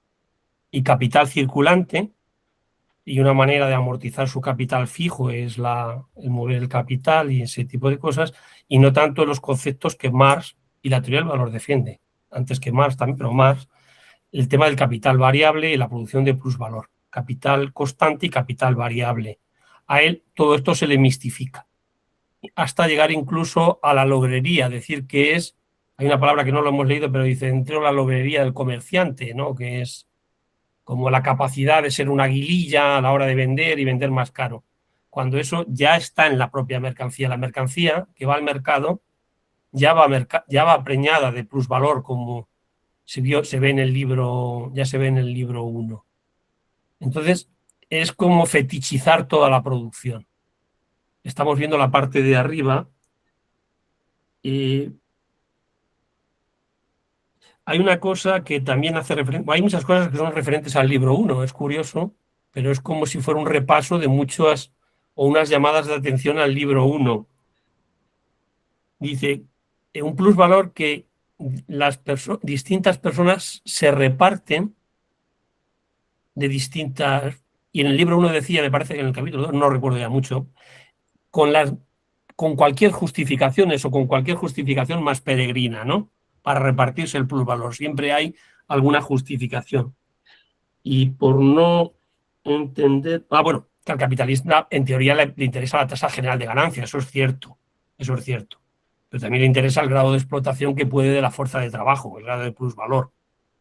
y capital circulante, y una manera de amortizar su capital fijo es el mover el capital y ese tipo de cosas, y no tanto los conceptos que Marx y la teoría del valor defiende, antes que Marx también, pero Marx, el tema del capital variable y la producción de plusvalor, capital constante y capital variable. A él todo esto se le mistifica, hasta llegar incluso a la logrería, decir que es, hay una palabra que no lo hemos leído, pero dice, entre la logrería del comerciante, ¿no? Que es como la capacidad de ser una aguililla a la hora de vender y vender más caro, cuando eso ya está en la propia mercancía. La mercancía que va al mercado ya va preñada de plusvalor, como se ve en el libro, ya se ve en el libro 1. Entonces, es como fetichizar toda la producción. Estamos viendo la parte de arriba. Hay una cosa que también hace referencia, hay muchas cosas que son referentes al libro 1, es curioso, pero es como si fuera un repaso de muchas o unas llamadas de atención al libro 1. Dice, un plusvalor que las distintas personas se reparten de distintas, y en el libro 1 decía, me parece que en el capítulo 2, no recuerdo ya mucho, con cualquier justificación, eso, con cualquier justificación más peregrina, ¿no? Para repartirse el plusvalor. Siempre hay alguna justificación. Y por no entender... bueno, que al capitalista en teoría le interesa la tasa general de ganancia, eso es cierto. Pero también le interesa el grado de explotación que puede de la fuerza de trabajo, el grado de plusvalor.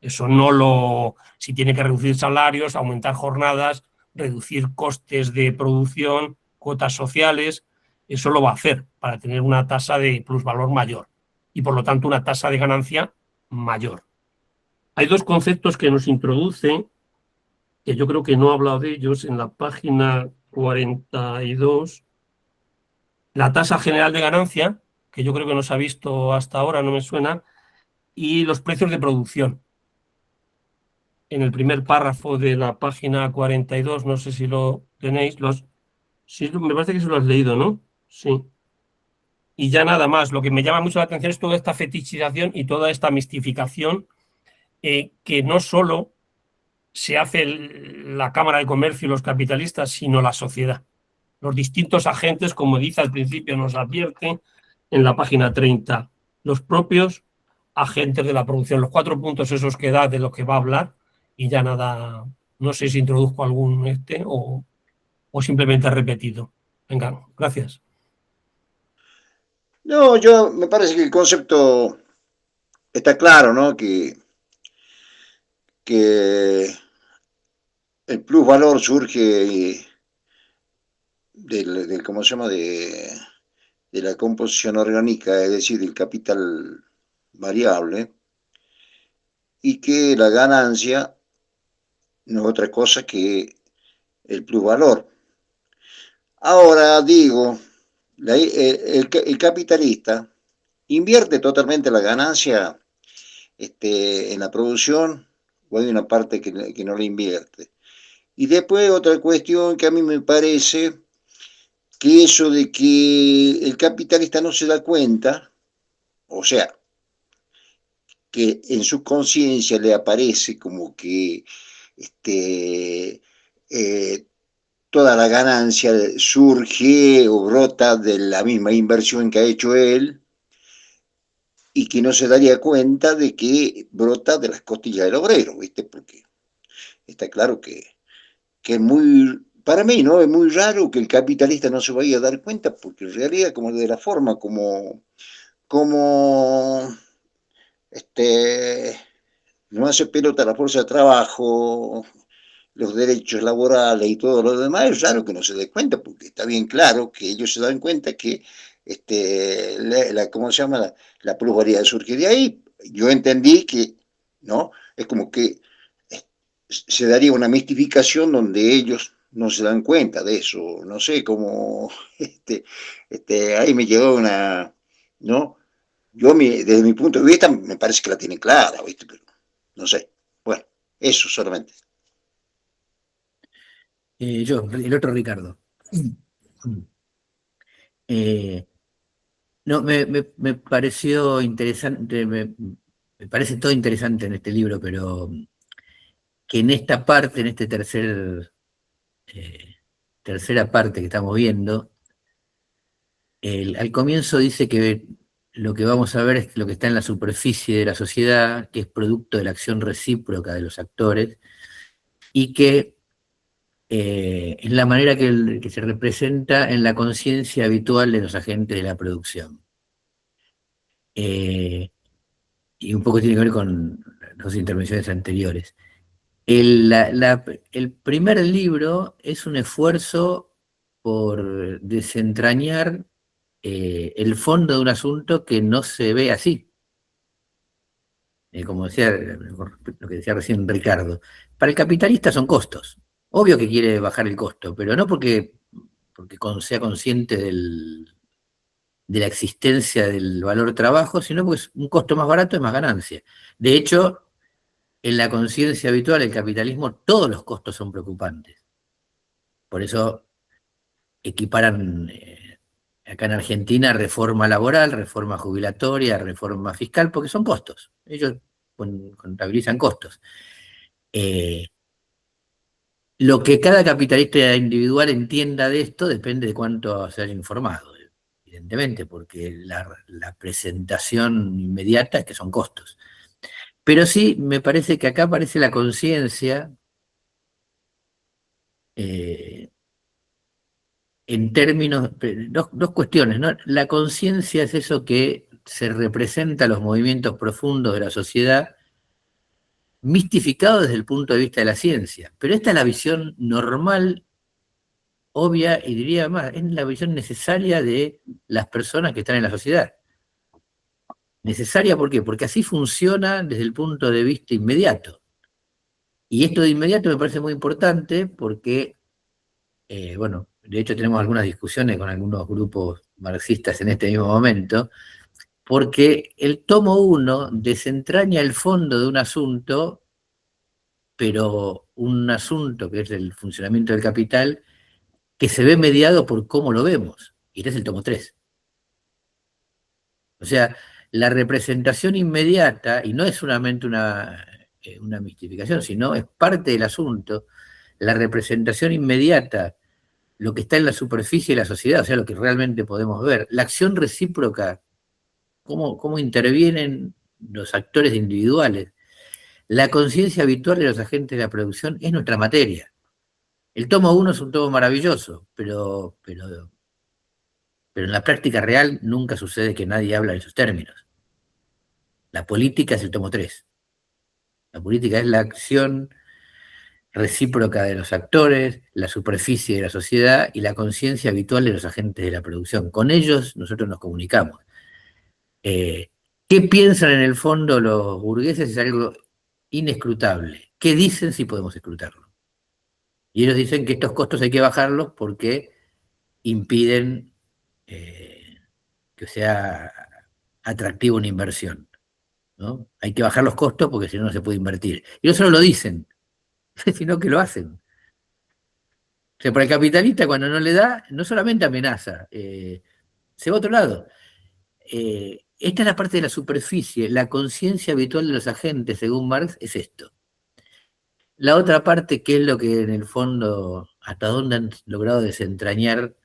Eso si tiene que reducir salarios, aumentar jornadas, reducir costes de producción, cuotas sociales, eso lo va a hacer para tener una tasa de plusvalor mayor y por lo tanto una tasa de ganancia mayor. Hay dos conceptos que nos introduce, que yo creo que no he hablado de ellos, en la página 42. La tasa general de ganancia, que yo creo que no se ha visto hasta ahora, no me suena, y los precios de producción. En el primer párrafo de la página 42, no sé si lo tenéis, sí, me parece que se lo has leído, ¿no? Sí. Y ya nada más, lo que me llama mucho la atención es toda esta fetichización y toda esta mistificación, que no solo se hace la Cámara de Comercio y los capitalistas, sino la sociedad. Los distintos agentes, como dice al principio, nos advierte en la página 30, los propios agentes de la producción, los 4 puntos esos que da de lo que va a hablar, y ya nada, no sé si introduzco algún o simplemente repetido. Venga, gracias. No, me parece que el concepto está claro, ¿no? Que el plusvalor surge ¿cómo se llama? De la composición orgánica, es decir, del capital variable, y que la ganancia no es otra cosa que el plusvalor. Ahora digo, el capitalista invierte totalmente la ganancia en la producción, o hay una parte que no la invierte. Y después otra cuestión que a mí me parece que eso de que el capitalista no se da cuenta, o sea, que en su conciencia le aparece como que toda la ganancia surge o brota de la misma inversión que ha hecho él, y que no se daría cuenta de que brota de las costillas del obrero, ¿viste? Porque está claro que es muy, para mí, ¿no? Es muy raro que el capitalista no se vaya a dar cuenta, porque en realidad, como de la forma como no hace pelota la fuerza de trabajo, los derechos laborales y todo lo demás, es raro que no se dé cuenta, porque está bien claro que ellos se dan cuenta que ¿cómo se llama? La plusvalía surge de ahí. Yo entendí que, ¿no? Es como que se daría una mistificación donde ellos no se dan cuenta de eso, no sé cómo, ahí me llegó una, ¿no? Desde mi punto de vista, me parece que la tienen clara, ¿viste? Pero no sé, bueno, eso solamente. Yo, el otro Ricardo. No, me pareció interesante, me parece todo interesante en este libro, pero que en esta parte, en este tercera parte que estamos viendo, al comienzo dice que lo que vamos a ver es lo que está en la superficie de la sociedad, que es producto de la acción recíproca de los actores, y que es la manera que se representa en la conciencia habitual de los agentes de la producción. Y un poco tiene que ver con las intervenciones anteriores. El primer libro es un esfuerzo por desentrañar el fondo de un asunto que no se ve así. Como decía, lo que decía recién Ricardo, para el capitalista son costos. Obvio que quiere bajar el costo, pero no porque sea consciente de la existencia del valor trabajo, sino porque es un costo más barato y más ganancia. De hecho, en la conciencia habitual del capitalismo, todos los costos son preocupantes. Por eso equiparan acá en Argentina reforma laboral, reforma jubilatoria, reforma fiscal, porque son costos. Ellos contabilizan costos. Lo que cada capitalista individual entienda de esto depende de cuánto se haya informado, evidentemente, porque la presentación inmediata es que son costos. Pero sí, me parece que acá aparece la conciencia en términos, dos cuestiones, ¿no? La conciencia es eso que se representa a los movimientos profundos de la sociedad, mistificado desde el punto de vista de la ciencia. Pero esta es la visión normal, obvia, y diría más, es la visión necesaria de las personas que están en la sociedad. Necesaria, ¿por qué? Porque así funciona desde el punto de vista inmediato. Y esto de inmediato me parece muy importante porque, bueno, de hecho tenemos algunas discusiones con algunos grupos marxistas en este mismo momento, porque el tomo 1 desentraña el fondo de un asunto, pero un asunto que es el funcionamiento del capital, que se ve mediado por cómo lo vemos. Y este es el tomo 3. O sea, la representación inmediata, y no es solamente una mistificación, sino es parte del asunto, la representación inmediata, lo que está en la superficie de la sociedad, o sea, lo que realmente podemos ver, la acción recíproca, cómo intervienen los actores individuales, la conciencia habitual de los agentes de la producción es nuestra materia. El tomo 1 es un tomo maravilloso, pero en la práctica real nunca sucede que nadie habla en esos términos. La política es el tomo 3. La política es la acción recíproca de los actores, la superficie de la sociedad y la conciencia habitual de los agentes de la producción. Con ellos nosotros nos comunicamos. ¿Qué piensan en el fondo los burgueses? Es algo inescrutable. ¿Qué dicen si podemos escrutarlo? Y ellos dicen que estos costos hay que bajarlos porque impiden que sea atractiva una inversión, ¿no? Hay que bajar los costos porque si no, no se puede invertir. Y no solo lo dicen, sino que lo hacen. O sea, para el capitalista cuando no le da, no solamente amenaza, se va a otro lado. Esta es la parte de la superficie, la conciencia habitual de los agentes, según Marx, es esto. La otra parte, que es lo que en el fondo, hasta dónde han logrado desentrañar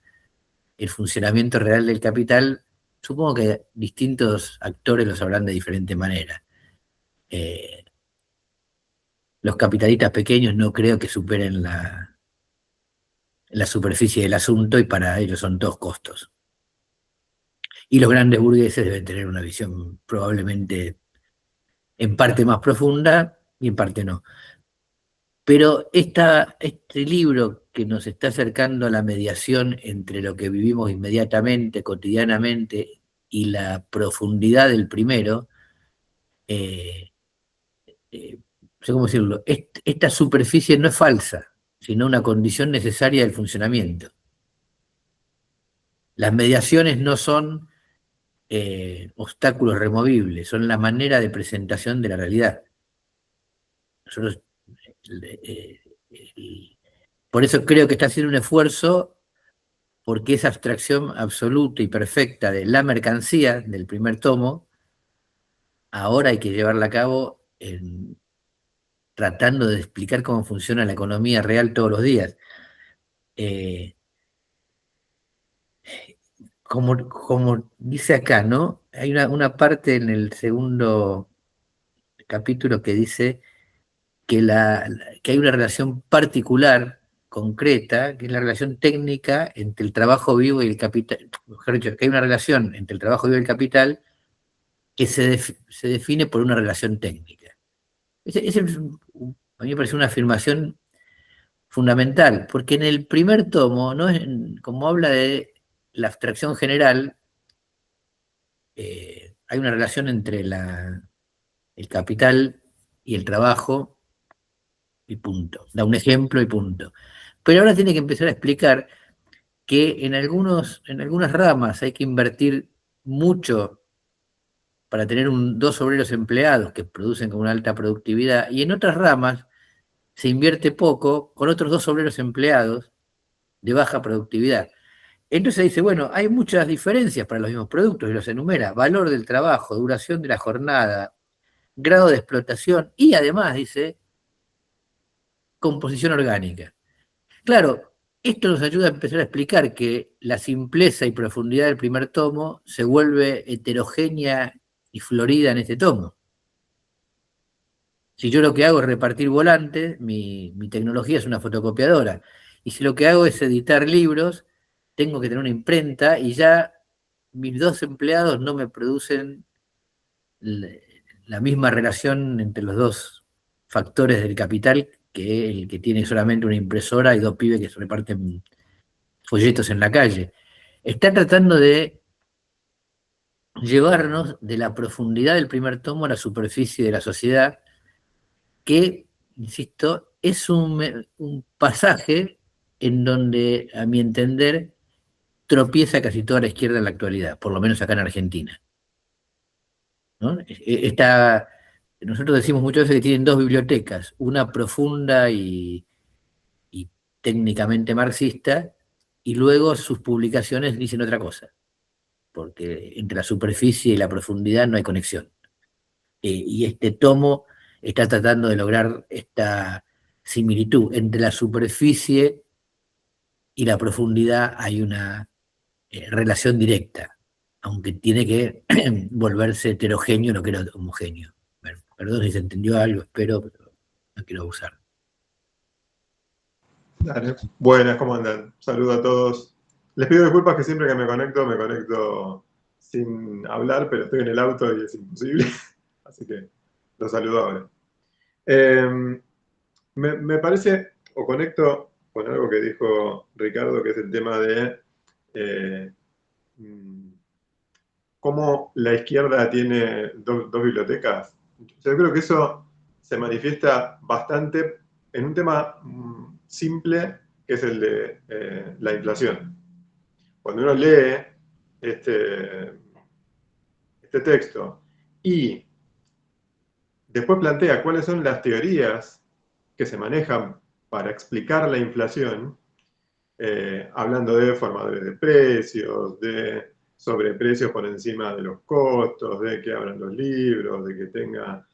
el funcionamiento real del capital, supongo que distintos actores lo sabrán de diferente manera. Los capitalistas pequeños no creo que superen la superficie del asunto y para ellos son todos costos. Y los grandes burgueses deben tener una visión probablemente en parte más profunda y en parte no. Pero este libro que nos está acercando a la mediación entre lo que vivimos inmediatamente, cotidianamente, y la profundidad del primero, no sé cómo decirlo, esta superficie no es falsa, sino una condición necesaria del funcionamiento. Las mediaciones no son obstáculos removibles, son la manera de presentación de la realidad. Nosotros, por eso creo que está haciendo un esfuerzo porque esa abstracción absoluta y perfecta de la mercancía del primer tomo, ahora hay que llevarla a cabo tratando de explicar cómo funciona la economía real todos los días. Como dice acá, ¿no? Hay una parte en el segundo capítulo que dice que hay una relación particular, concreta, que es la relación técnica entre el trabajo vivo y el capital. Mejor dicho, que hay una relación entre el trabajo vivo y el capital que se define por una relación técnica. A mí me parece una afirmación fundamental, porque en el primer tomo, ¿no? Como habla de la abstracción general, hay una relación entre el capital y el trabajo, y punto. Da un ejemplo y punto. Pero ahora tiene que empezar a explicar que en algunas ramas hay que invertir mucho para tener 2 obreros empleados que producen con una alta productividad, y en otras ramas se invierte poco con otros 2 obreros empleados de baja productividad. Entonces dice, bueno, hay muchas diferencias para los mismos productos, y los enumera: valor del trabajo, duración de la jornada, grado de explotación, y además dice composición orgánica. Claro, esto nos ayuda a empezar a explicar que la simpleza y profundidad del primer tomo se vuelve heterogénea y florida en este tomo. Si yo lo que hago es repartir volantes, mi tecnología es una fotocopiadora. Y si lo que hago es editar libros, tengo que tener una imprenta, y ya mis 2 empleados no me producen la misma relación entre los 2 factores del capital que el que tiene solamente una impresora y 2 pibes que se reparten folletos en la calle. Está tratando de llevarnos de la profundidad del primer tomo a la superficie de la sociedad, que, insisto, es un pasaje en donde, a mi entender, tropieza casi toda la izquierda en la actualidad, por lo menos acá en Argentina, ¿no? Nosotros decimos muchas veces que tienen 2 bibliotecas, una profunda y técnicamente marxista, y luego sus publicaciones dicen otra cosa, porque entre la superficie y la profundidad no hay conexión. Y este tomo está tratando de lograr esta similitud. Entre la superficie y la profundidad hay una relación directa, aunque tiene que volverse heterogéneo, no que era homogéneo. Bueno, perdón si se entendió algo, espero, pero no quiero abusar. Dale. Buenas, ¿cómo andan? Saludo a todos. Les pido disculpas que siempre que me conecto sin hablar, pero estoy en el auto y es imposible. Así que los saludo ahora. Me parece, o conecto con algo que dijo Ricardo, que es el tema de cómo la izquierda tiene 2 bibliotecas. Yo creo que eso se manifiesta bastante en un tema simple, que es el de la inflación. Cuando uno lee este texto y después plantea cuáles son las teorías que se manejan para explicar la inflación, hablando de formadores de precios, de sobreprecios por encima de los costos, de que abran los libros, de que tenga...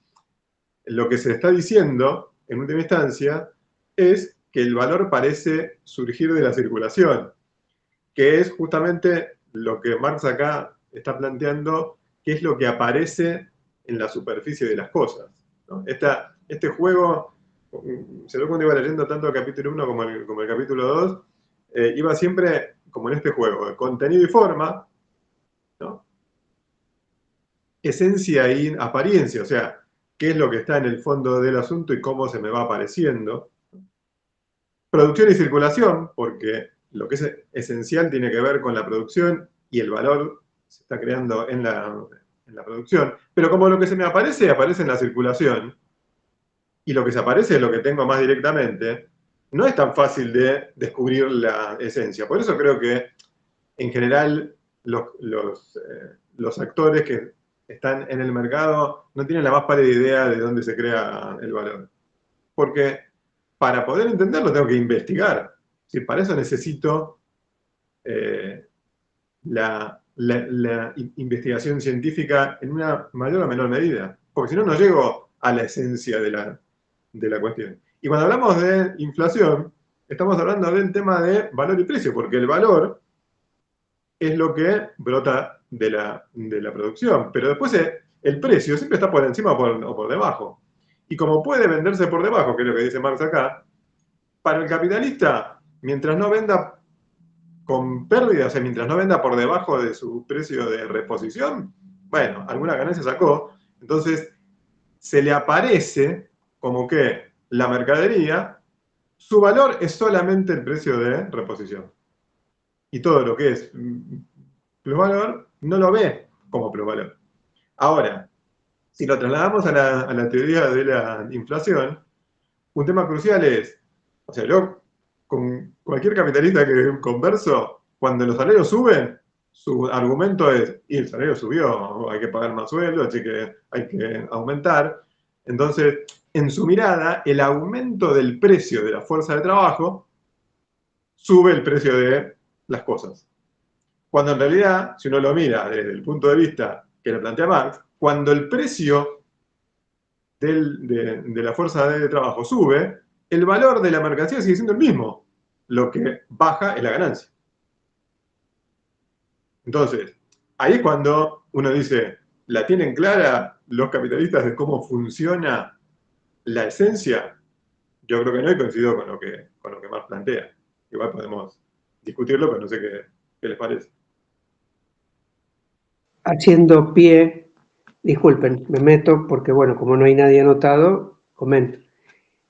Lo que se está diciendo, en última instancia, es que el valor parece surgir de la circulación, que es justamente lo que Marx acá está planteando, que es lo que aparece en la superficie de las cosas, ¿no? Este juego, se ve cuando iba leyendo tanto el capítulo 1 como el capítulo 2, iba siempre como en este juego, de contenido y forma, ¿no? Esencia y apariencia, o sea, qué es lo que está en el fondo del asunto y cómo se me va apareciendo. Producción y circulación, porque lo que es esencial tiene que ver con la producción y el valor se está creando en la producción. Pero como lo que se me aparece en la circulación, y lo que se aparece es lo que tengo más directamente, no es tan fácil de descubrir la esencia. Por eso creo que, en general, los actores que están en el mercado no tienen la más pálida idea de dónde se crea el valor. Porque para poder entenderlo tengo que investigar. Si para eso necesito la investigación científica en una mayor o menor medida, porque si no, no llego a la esencia de la cuestión. Y cuando hablamos de inflación, estamos hablando del tema de valor y precio, porque el valor es lo que brota de la producción, pero después el precio siempre está por encima o por debajo. Y como puede venderse por debajo, que es lo que dice Marx acá, para el capitalista, mientras no venda con pérdida, o sea, mientras no venda por debajo de su precio de reposición, bueno, alguna ganancia sacó, entonces se le aparece como que la mercadería, su valor es solamente el precio de reposición. Y todo lo que es plusvalor no lo ve como plusvalor. Ahora, si lo trasladamos a la teoría de la inflación, un tema crucial es, o sea, yo con cualquier capitalista que converso, cuando los salarios suben, su argumento es, y el salario subió, hay que pagar más sueldo, así que hay que aumentar. Entonces, en su mirada, el aumento del precio de la fuerza de trabajo sube el precio de las cosas. Cuando en realidad, si uno lo mira desde el punto de vista que lo plantea Marx, cuando el precio de la fuerza de trabajo sube, el valor de la mercancía sigue siendo el mismo. Lo que baja es la ganancia. Entonces, ahí es cuando uno dice, ¿la tienen clara los capitalistas de cómo funciona la esencia? Yo creo que no, y coincido con lo que Marx plantea. Igual podemos discutirlo, pero no sé qué les parece. Haciendo pie, disculpen, me meto porque, bueno, como no hay nadie anotado, comento.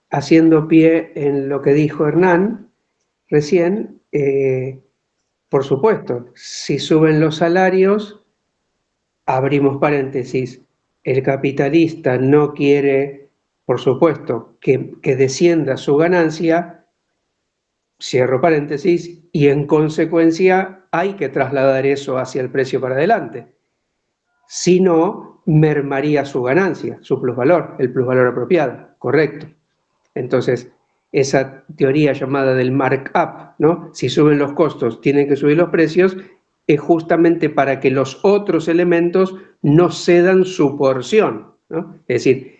Haciendo pie en lo que dijo Hernán recién, por supuesto, si suben los salarios, abrimos paréntesis, el capitalista no quiere, por supuesto, que descienda su ganancia, cierro paréntesis, y en consecuencia hay que trasladar eso hacia el precio para adelante. Si no, mermaría su ganancia, su plusvalor, el plusvalor apropiado, correcto. Entonces, esa teoría llamada del markup, ¿no? Si suben los costos, tienen que subir los precios, es justamente para que los otros elementos no cedan su porción, ¿no? Es decir,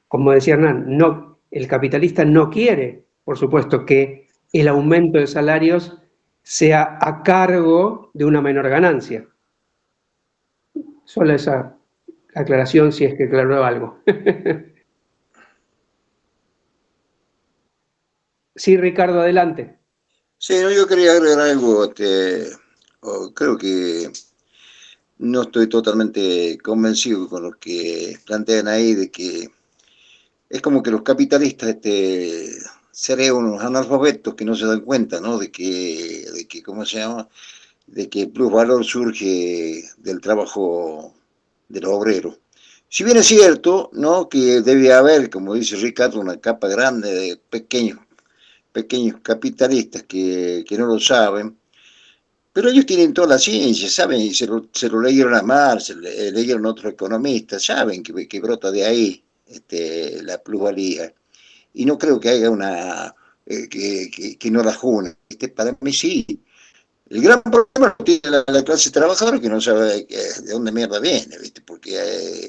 como decía Hernán, no, el capitalista no quiere, por supuesto, que el aumento de salarios sea a cargo de una menor ganancia. Solo esa aclaración, si es que aclaró algo. Sí, Ricardo, adelante. Sí, no, yo quería agregar algo. Creo que no estoy totalmente convencido con lo que plantean ahí, de que es como que los capitalistas serían unos analfabetos que no se dan cuenta, ¿no? De que ¿cómo se llama? De que el plusvalor surge del trabajo de los obreros. Si bien es cierto, ¿no?, que debe haber, como dice Ricardo, una capa grande de pequeños capitalistas que no lo saben, pero ellos tienen toda la ciencia, saben, y se lo leyeron a Marx, leyeron a otros economistas, saben que brota de ahí la plusvalía. Y no creo que haya una que no la june. Para mí sí. El gran problema lo tiene la clase trabajadora, que no sabe de dónde mierda viene, ¿viste? Porque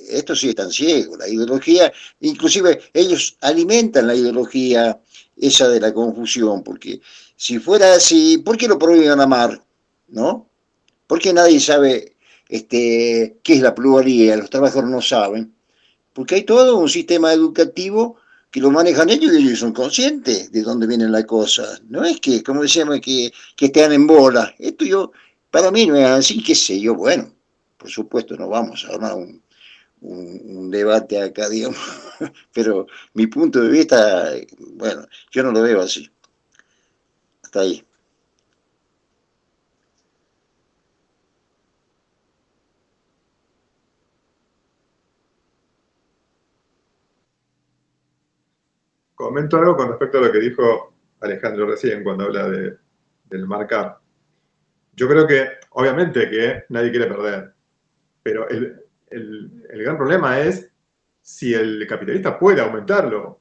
esto sí es tan ciego. La ideología, inclusive ellos alimentan la ideología esa de la confusión, porque si fuera así, ¿por qué lo prohíben a Marx? ¿No? ¿Por qué nadie sabe qué es la pluralidad? Los trabajadores no saben. Porque hay todo un sistema educativo que lo manejan ellos y ellos son conscientes de dónde vienen las cosas. No es que, como decíamos, que estén en bola. Para mí no es así, qué sé yo. Bueno, por supuesto no vamos a armar un debate acá, digamos, pero mi punto de vista, bueno, yo no lo veo así. Hasta ahí. Comento algo con respecto a lo que dijo Alejandro recién cuando habla del markup. Yo creo que, obviamente, que nadie quiere perder, pero el gran problema es si el capitalista puede aumentarlo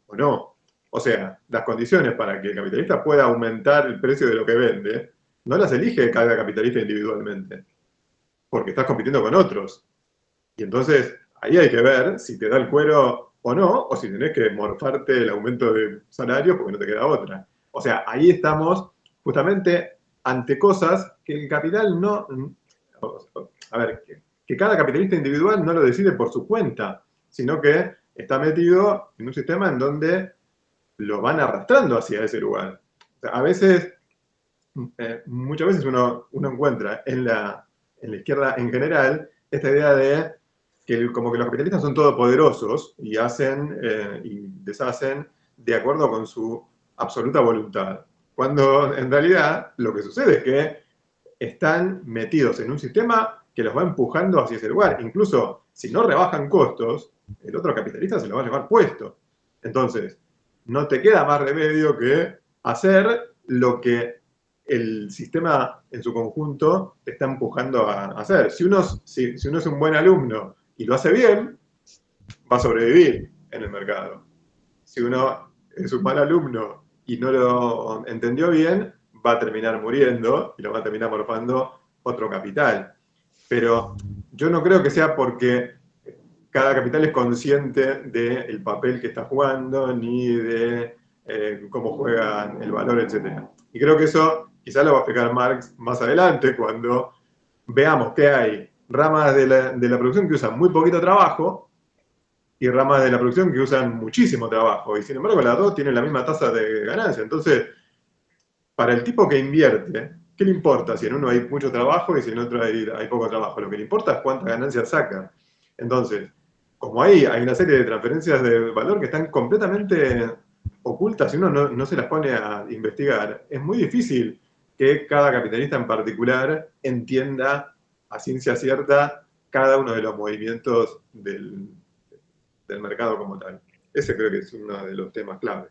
o no. O sea, las condiciones para que el capitalista pueda aumentar el precio de lo que vende no las elige cada capitalista individualmente, porque estás compitiendo con otros. Y entonces ahí hay que ver si te da el cuero o no, o si tenés que morfarte el aumento de salarios porque no te queda otra. O sea, ahí estamos justamente ante cosas que el capital no... A ver, que cada capitalista individual no lo decide por su cuenta, sino que está metido en un sistema en donde lo van arrastrando hacia ese lugar. O sea, a veces, muchas veces uno encuentra en la izquierda en general esta idea de que como que los capitalistas son todopoderosos y hacen y deshacen de acuerdo con su absoluta voluntad. Cuando en realidad lo que sucede es que están metidos en un sistema que los va empujando hacia ese lugar. Incluso si no rebajan costos, el otro capitalista se lo va a llevar puesto. Entonces, no te queda más remedio que hacer lo que el sistema en su conjunto te está empujando a hacer. Si uno es un buen alumno y lo hace bien, va a sobrevivir en el mercado. Si uno es un mal alumno y no lo entendió bien, va a terminar muriendo y lo va a terminar morfando otro capital. Pero yo no creo que sea porque cada capital es consciente del papel que está jugando, ni de cómo juega el valor, etc. Y creo que eso quizás lo va a explicar Marx más adelante, cuando veamos que hay ramas de la producción que usan muy poquito trabajo y ramas de la producción que usan muchísimo trabajo. Y sin embargo, las dos tienen la misma tasa de ganancia. Entonces, para el tipo que invierte, ¿qué le importa si en uno hay mucho trabajo y si en otro hay poco trabajo? Lo que le importa es cuántas ganancias saca. Entonces, como ahí hay una serie de transferencias de valor que están completamente ocultas y uno no se las pone a investigar, es muy difícil que cada capitalista en particular entienda a ciencia cierta cada uno de los movimientos del mercado como tal. Ese creo que es uno de los temas clave.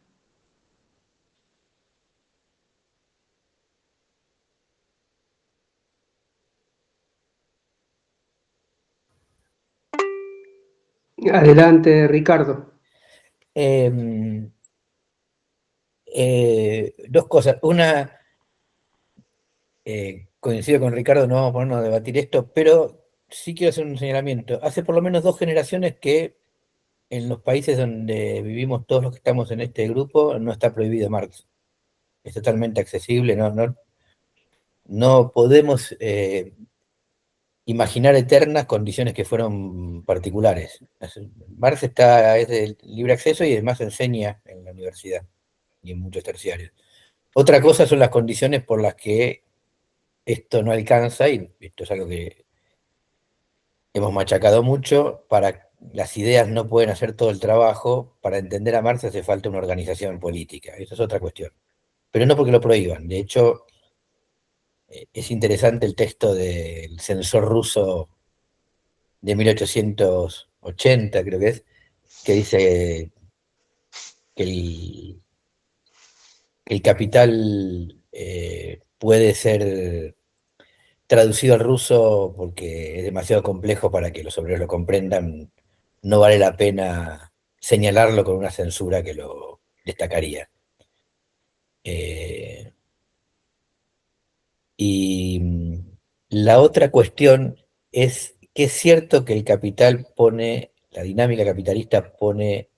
Adelante, Ricardo. Dos cosas. Una, coincido con Ricardo, no vamos a ponernos a debatir esto, pero sí quiero hacer un señalamiento. Hace por lo menos 2 generaciones que en los países donde vivimos todos los que estamos en este grupo no está prohibido Marx. Es totalmente accesible, no podemos imaginar eternas condiciones que fueron particulares. Marx es de libre acceso y además enseña en la universidad y en muchos terciarios. Otra cosa son las condiciones por las que esto no alcanza, y esto es algo que hemos machacado mucho. Las ideas no pueden hacer todo el trabajo. Para entender a Marx hace falta una organización política. Eso es otra cuestión. Pero no porque lo prohíban. De hecho, es interesante el texto del censor ruso de 1880, creo que es, que dice que el capital puede ser traducido al ruso porque es demasiado complejo para que los obreros lo comprendan. No vale la pena señalarlo con una censura que lo destacaría. Y la otra cuestión es que es cierto que la dinámica capitalista pone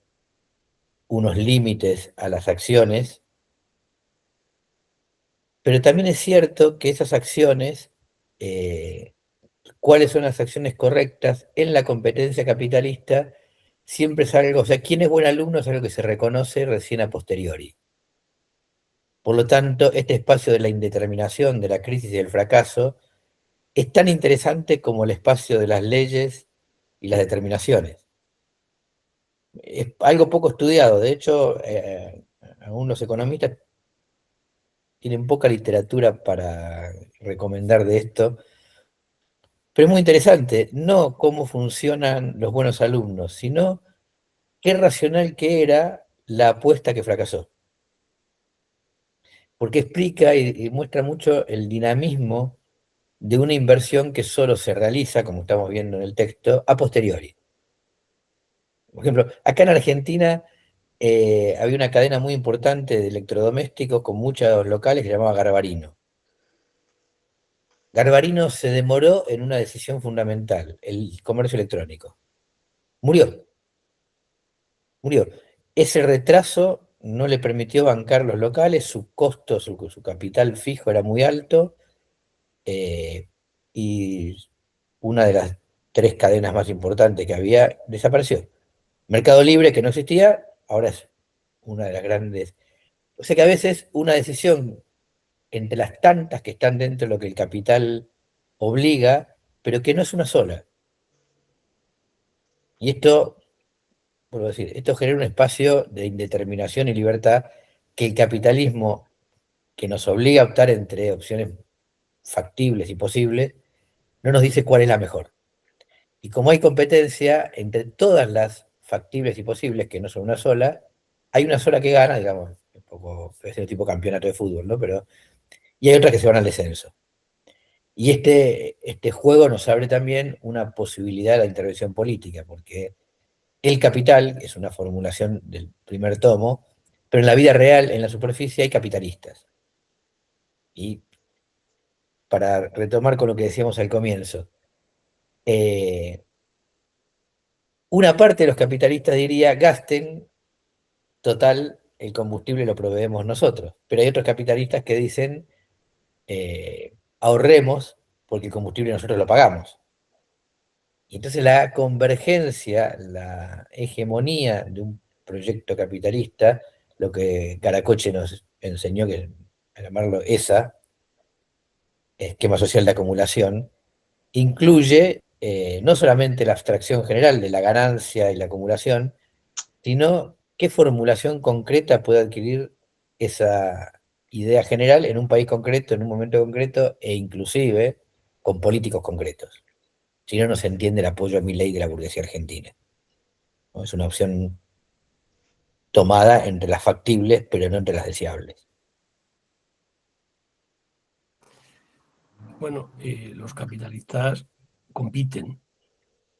unos límites a las acciones, pero también es cierto que esas acciones, cuáles son las acciones correctas en la competencia capitalista, siempre es algo, o sea, quién es buen alumno es algo que se reconoce recién a posteriori. Por lo tanto, este espacio de la indeterminación, de la crisis y del fracaso, es tan interesante como el espacio de las leyes y las determinaciones. Es algo poco estudiado. De hecho, algunos economistas tienen poca literatura para recomendar de esto, pero es muy interesante, no cómo funcionan los buenos alumnos, sino qué racional que era la apuesta que fracasó. Porque explica y muestra mucho el dinamismo de una inversión que solo se realiza, como estamos viendo en el texto, a posteriori. Por ejemplo, acá en Argentina había una cadena muy importante de electrodomésticos con muchos locales que se llamaba Garbarino. Garbarino se demoró en una decisión fundamental, el comercio electrónico. Murió. Ese retraso no le permitió bancar los locales, su costo, su capital fijo era muy alto, y una de las 3 cadenas más importantes que había desapareció. Mercado Libre, que no existía, ahora es una de las grandes. O sea que a veces una decisión entre las tantas que están dentro de lo que el capital obliga, pero que no es una sola. Y esto, vuelvo a decir, esto genera un espacio de indeterminación y libertad que el capitalismo, que nos obliga a optar entre opciones factibles y posibles, no nos dice cuál es la mejor. Y como hay competencia entre todas las factibles y posibles, que no son una sola, hay una sola que gana, digamos, un poco, es el tipo campeonato de fútbol, ¿no? Y hay otras que se van al descenso. Y este juego nos abre también una posibilidad de la intervención política, porque el capital es una formulación del primer tomo, pero en la vida real, en la superficie, hay capitalistas. Y para retomar con lo que decíamos al comienzo, una parte de los capitalistas diría, gasten, total, el combustible lo proveemos nosotros. Pero hay otros capitalistas que dicen, ahorremos, porque el combustible nosotros lo pagamos. Y entonces la convergencia, la hegemonía de un proyecto capitalista, lo que Caracoche nos enseñó, que a llamarlo ESA, esquema social de acumulación, incluye no solamente la abstracción general de la ganancia y la acumulación, sino qué formulación concreta puede adquirir esa idea general en un país concreto, en un momento concreto, e inclusive con políticos concretos. Si no, no se entiende el apoyo a Milei de la burguesía argentina, ¿no? Es una opción tomada entre las factibles, pero no entre las deseables. Bueno, los capitalistas compiten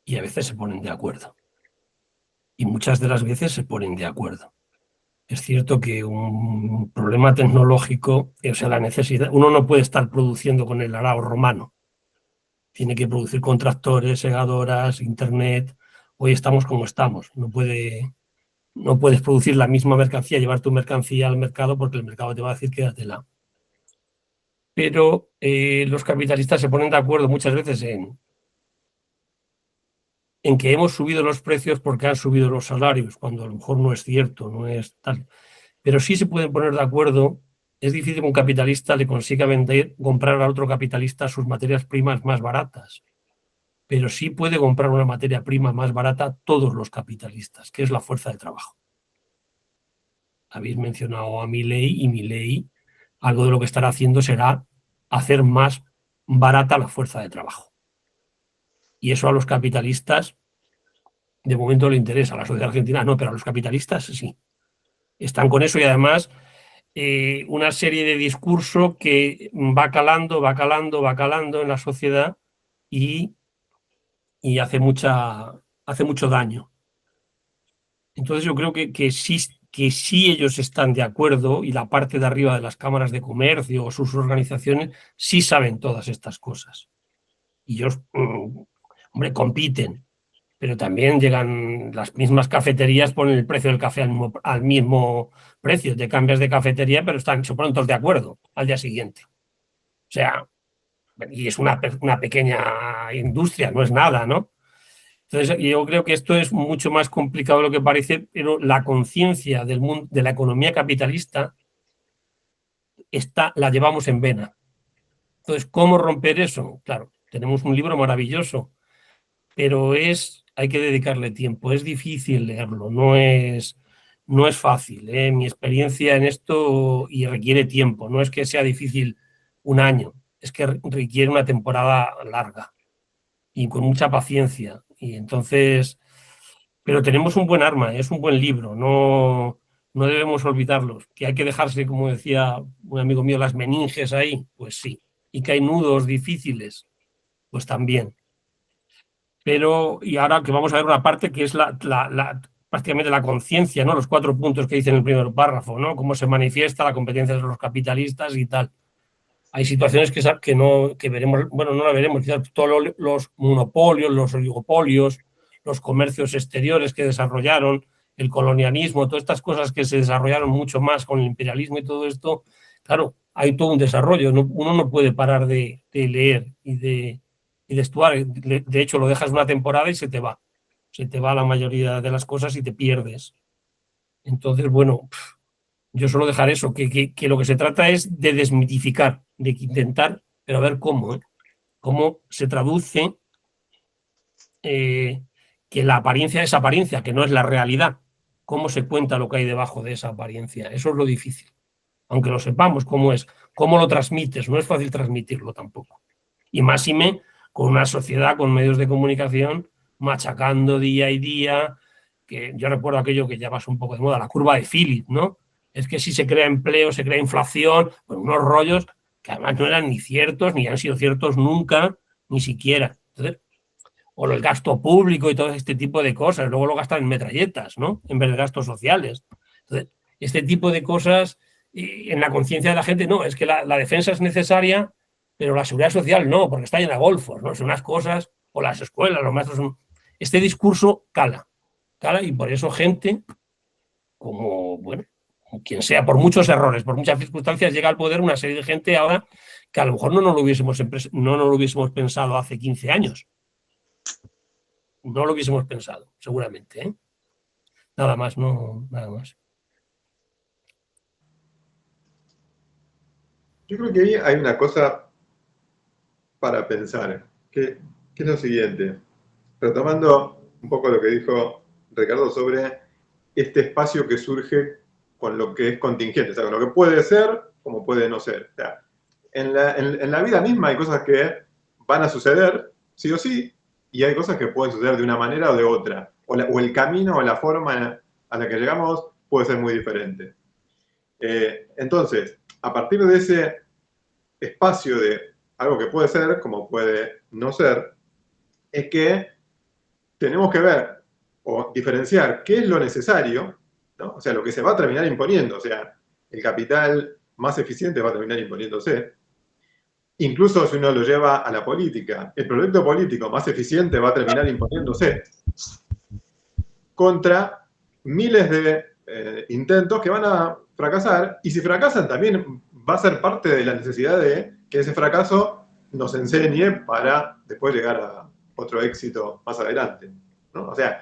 y a veces se ponen de acuerdo. Y muchas de las veces se ponen de acuerdo. Es cierto que un problema tecnológico, o sea, la necesidad, uno no puede estar produciendo con el arao romano. Tiene que producir con tractores, segadoras, internet. Hoy estamos como estamos. No puedes producir la misma mercancía, llevar tu mercancía al mercado porque el mercado te va a decir quédatela. Pero los capitalistas se ponen de acuerdo muchas veces en que hemos subido los precios porque han subido los salarios, cuando a lo mejor no es cierto, no es tal. Pero sí se pueden poner de acuerdo. Es difícil que un capitalista le consiga comprar a otro capitalista sus materias primas más baratas, pero sí puede comprar una materia prima más barata todos los capitalistas, que es la fuerza de trabajo. Habéis mencionado a Milei, y Milei, algo de lo que estará haciendo será hacer más barata la fuerza de trabajo. Y eso a los capitalistas de momento le interesa, a la sociedad argentina no, pero a los capitalistas sí. Están con eso y además una serie de discurso que va calando en la sociedad y hace mucho daño. Entonces yo creo que sí ellos están de acuerdo, y la parte de arriba de las cámaras de comercio o sus organizaciones sí saben todas estas cosas. Y ellos, hombre, compiten, pero también llegan las mismas cafeterías, ponen el precio del café al mismo precio. Te cambias de cafetería, pero se ponen todos de acuerdo al día siguiente. O sea, y es una pequeña industria, no es nada, ¿no? Entonces, yo creo que esto es mucho más complicado de lo que parece, pero la conciencia del mundo, de la economía capitalista, la llevamos en vena. Entonces, ¿cómo romper eso? Claro, tenemos un libro maravilloso, pero hay que dedicarle tiempo. Es difícil leerlo, no es fácil. Mi experiencia en esto, y requiere tiempo. No es que sea difícil un año, es que requiere una temporada larga y con mucha paciencia. Y entonces, pero tenemos un buen arma, es un buen libro, no debemos olvidarlos. Que hay que dejarse, como decía un amigo mío, las meninges ahí, pues sí. Y que hay nudos difíciles, pues también. Pero, y ahora que vamos a ver una parte que es prácticamente la conciencia, ¿no? Los 4 puntos que dice en el primer párrafo, ¿no? Cómo se manifiesta la competencia de los capitalistas y tal. hay situaciones que veremos, bueno, no la veremos, quizás todos los monopolios, los oligopolios, los comercios exteriores que desarrollaron, el colonialismo, todas estas cosas que se desarrollaron mucho más con el imperialismo y todo esto, claro, hay todo un desarrollo. Uno no puede parar de leer y de estudiar. De hecho, lo dejas una temporada y se te va. Se te va la mayoría de las cosas y te pierdes. Entonces, bueno, yo suelo dejar eso, que lo que se trata es de desmitificar, de intentar, pero a ver cómo, cómo se traduce que la apariencia es apariencia, que no es la realidad. Cómo se cuenta lo que hay debajo de esa apariencia. Eso es lo difícil. Aunque lo sepamos cómo es, cómo lo transmites, no es fácil transmitirlo tampoco. Y máxime con una sociedad, con medios de comunicación, machacando día y día, que yo recuerdo aquello que ya pasó un poco de moda, la curva de Phillips, ¿no? Es que si se crea empleo, se crea inflación, pues unos rollos que además no eran ni ciertos, ni han sido ciertos nunca, ni siquiera. Entonces, o el gasto público y todo este tipo de cosas, luego lo gastan en metralletas, ¿no? En vez de gastos sociales. Entonces, este tipo de cosas en la conciencia de la gente, no, es que la defensa es necesaria, pero la seguridad social no, porque está llena de golfos, ¿no? Son unas cosas, o las escuelas, los maestros son... Este discurso cala, y por eso gente como, bueno, quien sea, por muchos errores, por muchas circunstancias, llega al poder una serie de gente ahora que a lo mejor no nos lo hubiésemos pensado hace 15 años. No lo hubiésemos pensado, seguramente, ¿eh? Nada más, no, nada más. Yo creo que ahí hay una cosa para pensar, que es lo siguiente. Retomando un poco lo que dijo Ricardo sobre este espacio que surge con lo que es contingente, o sea, con lo que puede ser como puede no ser. O sea, en la vida misma hay cosas que van a suceder, sí o sí, y hay cosas que pueden suceder de una manera o de otra. O el camino o la forma a la que llegamos puede ser muy diferente. Entonces, a partir de ese espacio de algo que puede ser como puede no ser, es que tenemos que ver o diferenciar qué es lo necesario, ¿no? O sea, lo que se va a terminar imponiendo, o sea, el capital más eficiente va a terminar imponiéndose. Incluso si uno lo lleva a la política, el proyecto político más eficiente va a terminar imponiéndose contra miles de intentos que van a fracasar, y si fracasan también va a ser parte de la necesidad de que ese fracaso nos enseñe para después llegar a otro éxito más adelante, ¿no? O sea,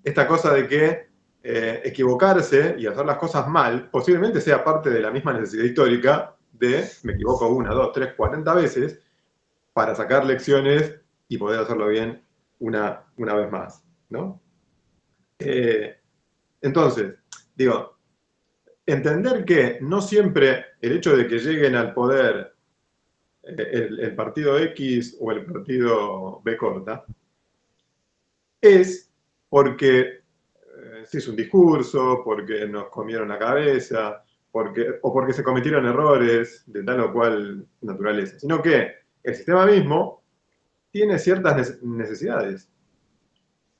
esta cosa de que equivocarse y hacer las cosas mal posiblemente sea parte de la misma necesidad histórica de me equivoco 1, 2, 3, 40 veces para sacar lecciones y poder hacerlo bien una vez más, ¿no? Entonces, digo, entender que no siempre el hecho de que lleguen al poder el partido X o el partido B corta es porque se hizo un discurso, porque nos comieron la cabeza, o porque se cometieron errores de tal o cual naturaleza, sino que el sistema mismo tiene ciertas necesidades.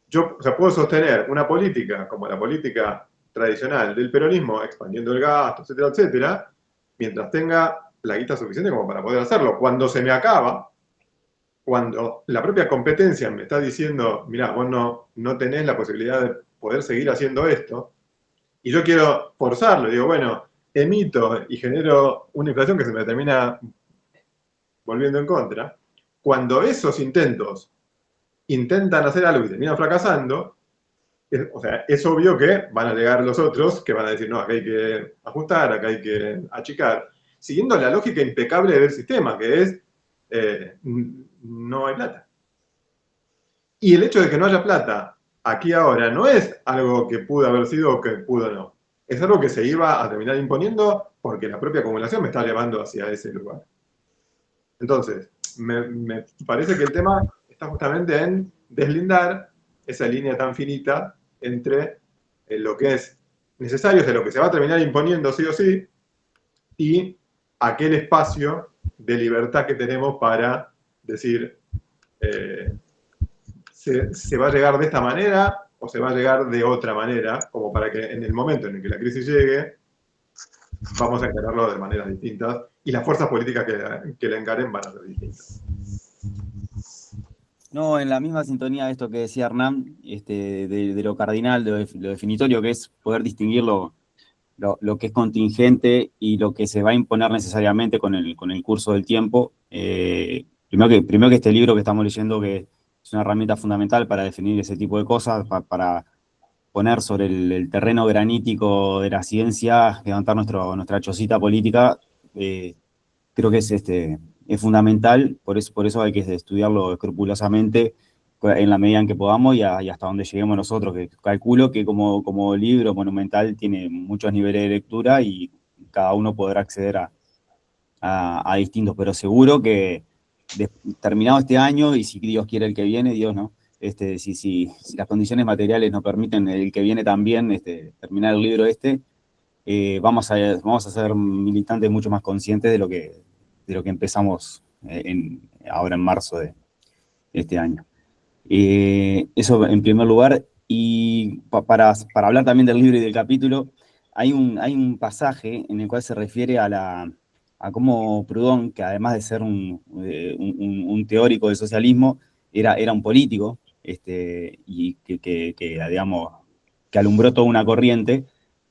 Yo, o sea, puedo sostener una política como la política tradicional del peronismo, expandiendo el gasto, etcétera, etcétera, mientras tenga la guita suficiente como para poder hacerlo. Cuando se me acaba, cuando la propia competencia me está diciendo, mirá, vos no tenés la posibilidad de poder seguir haciendo esto, y yo quiero forzarlo, digo, bueno, emito y genero una inflación que se me termina volviendo en contra, cuando esos intentos intentan hacer algo y terminan fracasando, o sea, es obvio que van a llegar los otros que van a decir, no, acá hay que ajustar, acá hay que achicar, siguiendo la lógica impecable del sistema, que es, no hay plata. Y el hecho de que no haya plata aquí ahora no es algo que pudo haber sido o que pudo no. Es algo que se iba a terminar imponiendo porque la propia acumulación me está llevando hacia ese lugar. Entonces, me parece que el tema está justamente en deslindar esa línea tan finita entre lo que es necesario, de lo que se va a terminar imponiendo sí o sí, y aquel espacio de libertad que tenemos para decir, se va a llegar de esta manera o se va a llegar de otra manera, como para que en el momento en el que la crisis llegue, vamos a encararlo de maneras distintas y las fuerzas políticas que la encaren van a ser distintas. No, en la misma sintonía de esto que decía Hernán, de lo cardinal, de lo definitorio que es poder distinguir lo que es contingente y lo que se va a imponer necesariamente con el curso del tiempo. Primero que este libro que estamos leyendo, que es una herramienta fundamental para definir ese tipo de cosas, para poner sobre el terreno granítico de la ciencia, levantar nuestra chocita política, creo que es fundamental, por eso hay que estudiarlo escrupulosamente en la medida en que podamos y hasta donde lleguemos nosotros, que calculo que como libro monumental tiene muchos niveles de lectura y cada uno podrá acceder a distintos, pero seguro que terminado este año, y si Dios quiere el que viene, Dios no, si las condiciones materiales nos permiten el que viene también terminar el libro vamos a ser militantes mucho más conscientes de lo que empezamos ahora en marzo de este año. Eso en primer lugar, y para hablar también del libro y del capítulo, hay un pasaje en el cual se refiere a cómo Proudhon, que además de ser un teórico del socialismo, era un político, y digamos, que alumbró toda una corriente,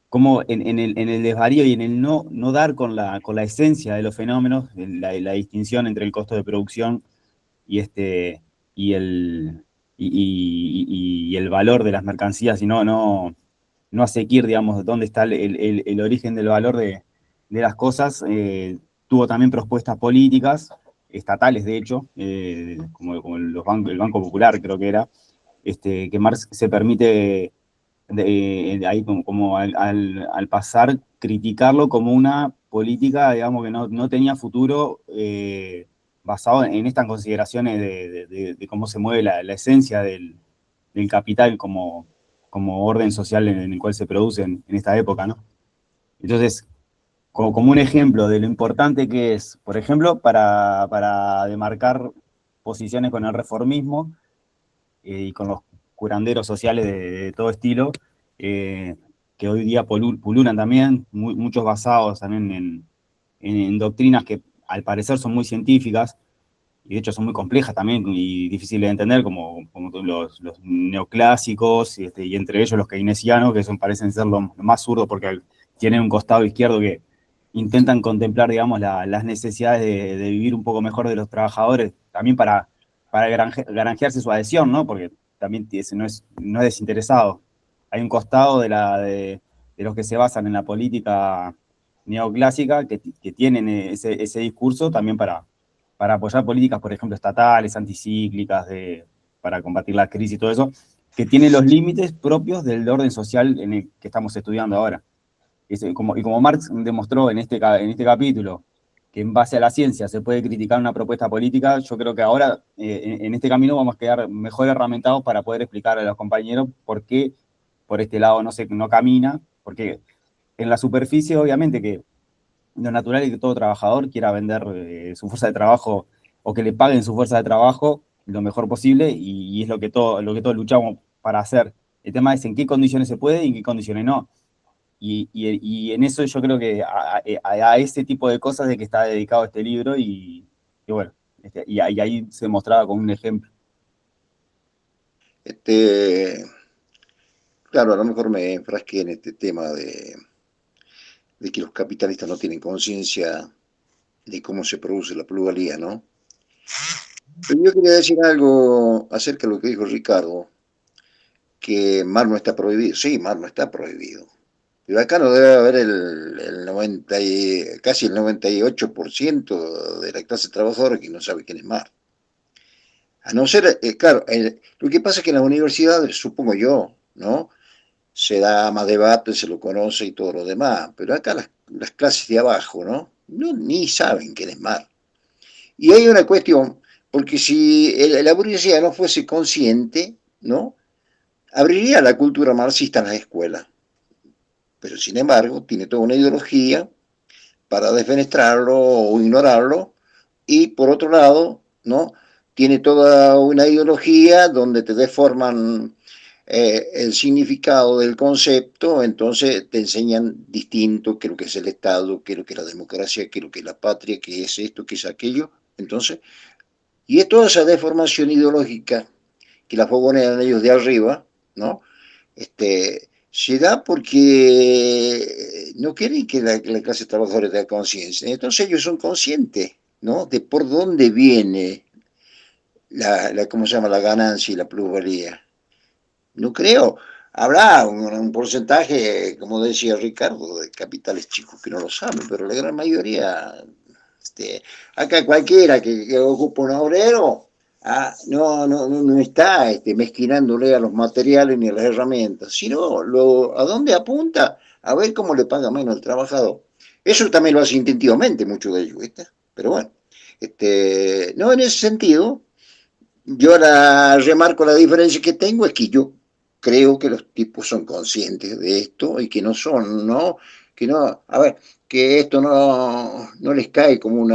como en el desvarío y en el no dar con la esencia de los fenómenos, la distinción entre el costo de producción y el valor de las mercancías, y no asequir, digamos, dónde está el origen del valor de las cosas. Tuvo también propuestas políticas, estatales de hecho, como el Banco Popular creo que era, que Marx se permite ahí como al pasar criticarlo como una política, digamos, que no tenía futuro, basado en estas consideraciones de cómo se mueve la esencia del capital como orden social en el cual se produce en esta época, ¿no? Entonces, como un ejemplo de lo importante que es, por ejemplo, para demarcar posiciones con el reformismo y con los curanderos sociales de todo estilo, que hoy día pululan también, muchos basados también en doctrinas que al parecer son muy científicas, y de hecho son muy complejas también y difíciles de entender, como los neoclásicos, y entre ellos los keynesianos, que parecen ser lo más zurdo porque tienen un costado izquierdo que intentan contemplar, digamos, las necesidades de vivir un poco mejor de los trabajadores, también para granjearse su adhesión, ¿no? Porque también no es desinteresado. Hay un costado de los que se basan en la política neoclásica que tienen ese discurso también para apoyar políticas, por ejemplo, estatales, anticíclicas, para combatir la crisis y todo eso, que tiene los límites propios del orden social en el que estamos estudiando ahora. Como Marx demostró en este capítulo, que en base a la ciencia se puede criticar una propuesta política, yo creo que ahora en este camino vamos a quedar mejor herramientados para poder explicar a los compañeros por qué por este lado no camina, porque en la superficie obviamente que lo natural es que todo trabajador quiera vender su fuerza de trabajo o que le paguen su fuerza de trabajo lo mejor posible, y es lo que todos luchamos para hacer. El tema es en qué condiciones se puede y en qué condiciones no. Y en eso yo creo que a ese tipo de cosas de que está dedicado este libro, y bueno, y ahí se mostraba con un ejemplo. Claro, a lo mejor me enfrasqué en este tema de que los capitalistas no tienen conciencia de cómo se produce la pluralidad, ¿no? Pero yo quería decir algo acerca de lo que dijo Ricardo, que Marx no está prohibido. Sí, Marx no está prohibido. Pero acá no debe haber casi el 98% de la clase trabajadora que no sabe quién es Marx. A no ser, claro, lo que pasa es que en las universidades, supongo yo, ¿no?, se da más debate, se lo conoce y todo lo demás, pero acá las clases de abajo, ¿no?, ni saben quién es Marx. Y hay una cuestión, porque si la burguesía no fuese consciente, ¿no?, abriría la cultura marxista en las escuelas. Pero sin embargo, tiene toda una ideología para defenestrarlo o ignorarlo, y por otro lado, ¿no?, tiene toda una ideología donde te deforman el significado del concepto, entonces te enseñan distinto qué es lo que es el Estado, qué es lo que es la democracia, qué es lo que es la patria, qué es esto, qué es aquello. Entonces, y es toda esa deformación ideológica que la fogonean ellos de arriba, ¿no? Se da porque no quieren que la clase trabajadora tenga conciencia. Entonces ellos son conscientes, ¿no? De por dónde viene ¿cómo se llama? La ganancia y la plusvalía. No creo. Habrá un porcentaje, como decía Ricardo, de capitales chicos que no lo saben, pero la gran mayoría, acá cualquiera que ocupa un obrero, no está mezquinándole a los materiales ni a las herramientas, sino a dónde apunta, a ver cómo le paga menos al trabajador. Eso también lo hace instintivamente mucho de ellos, ¿viste? Pero bueno, no, en ese sentido, yo remarco la diferencia que tengo, es que yo creo que los tipos son conscientes de esto y que no son, ¿no? Que no, a ver, que esto no les cae como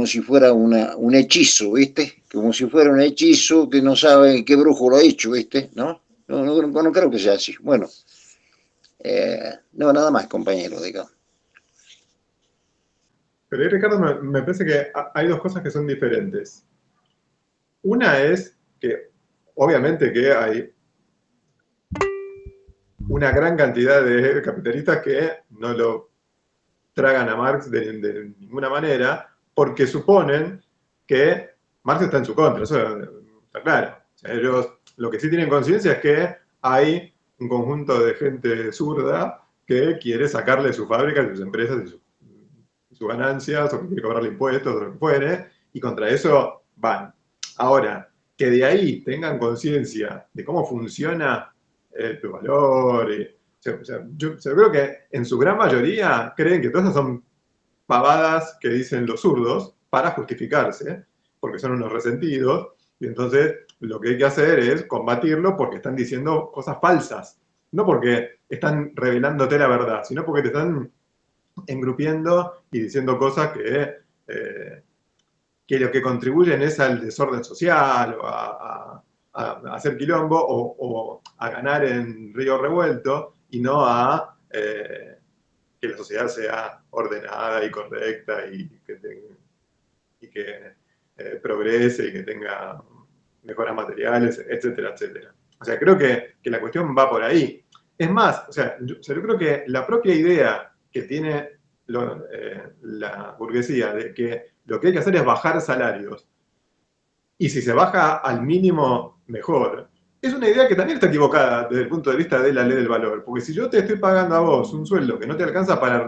si fuera un hechizo, ¿viste? Como si fuera un hechizo que no saben qué brujo lo ha hecho, ¿viste? ¿No? No creo que sea así. Bueno, no, nada más, compañero, digamos. Pero ahí, Ricardo, me parece que hay dos cosas que son diferentes. Una es que, obviamente, que hay una gran cantidad de capitalistas que no lo tragan a Marx de ninguna manera, porque suponen que Marx está en su contra, eso está claro. O sea, ellos lo que sí tienen conciencia es que hay un conjunto de gente zurda que quiere sacarle sus fábricas, sus empresas y sus ganancias, o que quiere cobrarle impuestos, o lo que fuere, y contra eso van. Ahora, que de ahí tengan conciencia de cómo funciona tu valor, yo creo que en su gran mayoría creen que todas esas son pavadas que dicen los zurdos para justificarse, porque son unos resentidos, y entonces lo que hay que hacer es combatirlo porque están diciendo cosas falsas, no porque están revelándote la verdad, sino porque te están engrupiendo y diciendo cosas que lo que contribuyen es al desorden social, o a hacer quilombo, o a ganar en río revuelto, y no a que la sociedad sea ordenada y correcta y que progrese y que tenga mejoras materiales, etcétera, etcétera. O sea, creo que la cuestión va por ahí. Es más, yo creo que la propia idea que tiene la burguesía de que lo que hay que hacer es bajar salarios, y si se baja al mínimo, mejor, es una idea que también está equivocada desde el punto de vista de la ley del valor, porque si yo te estoy pagando a vos un sueldo que no te alcanza para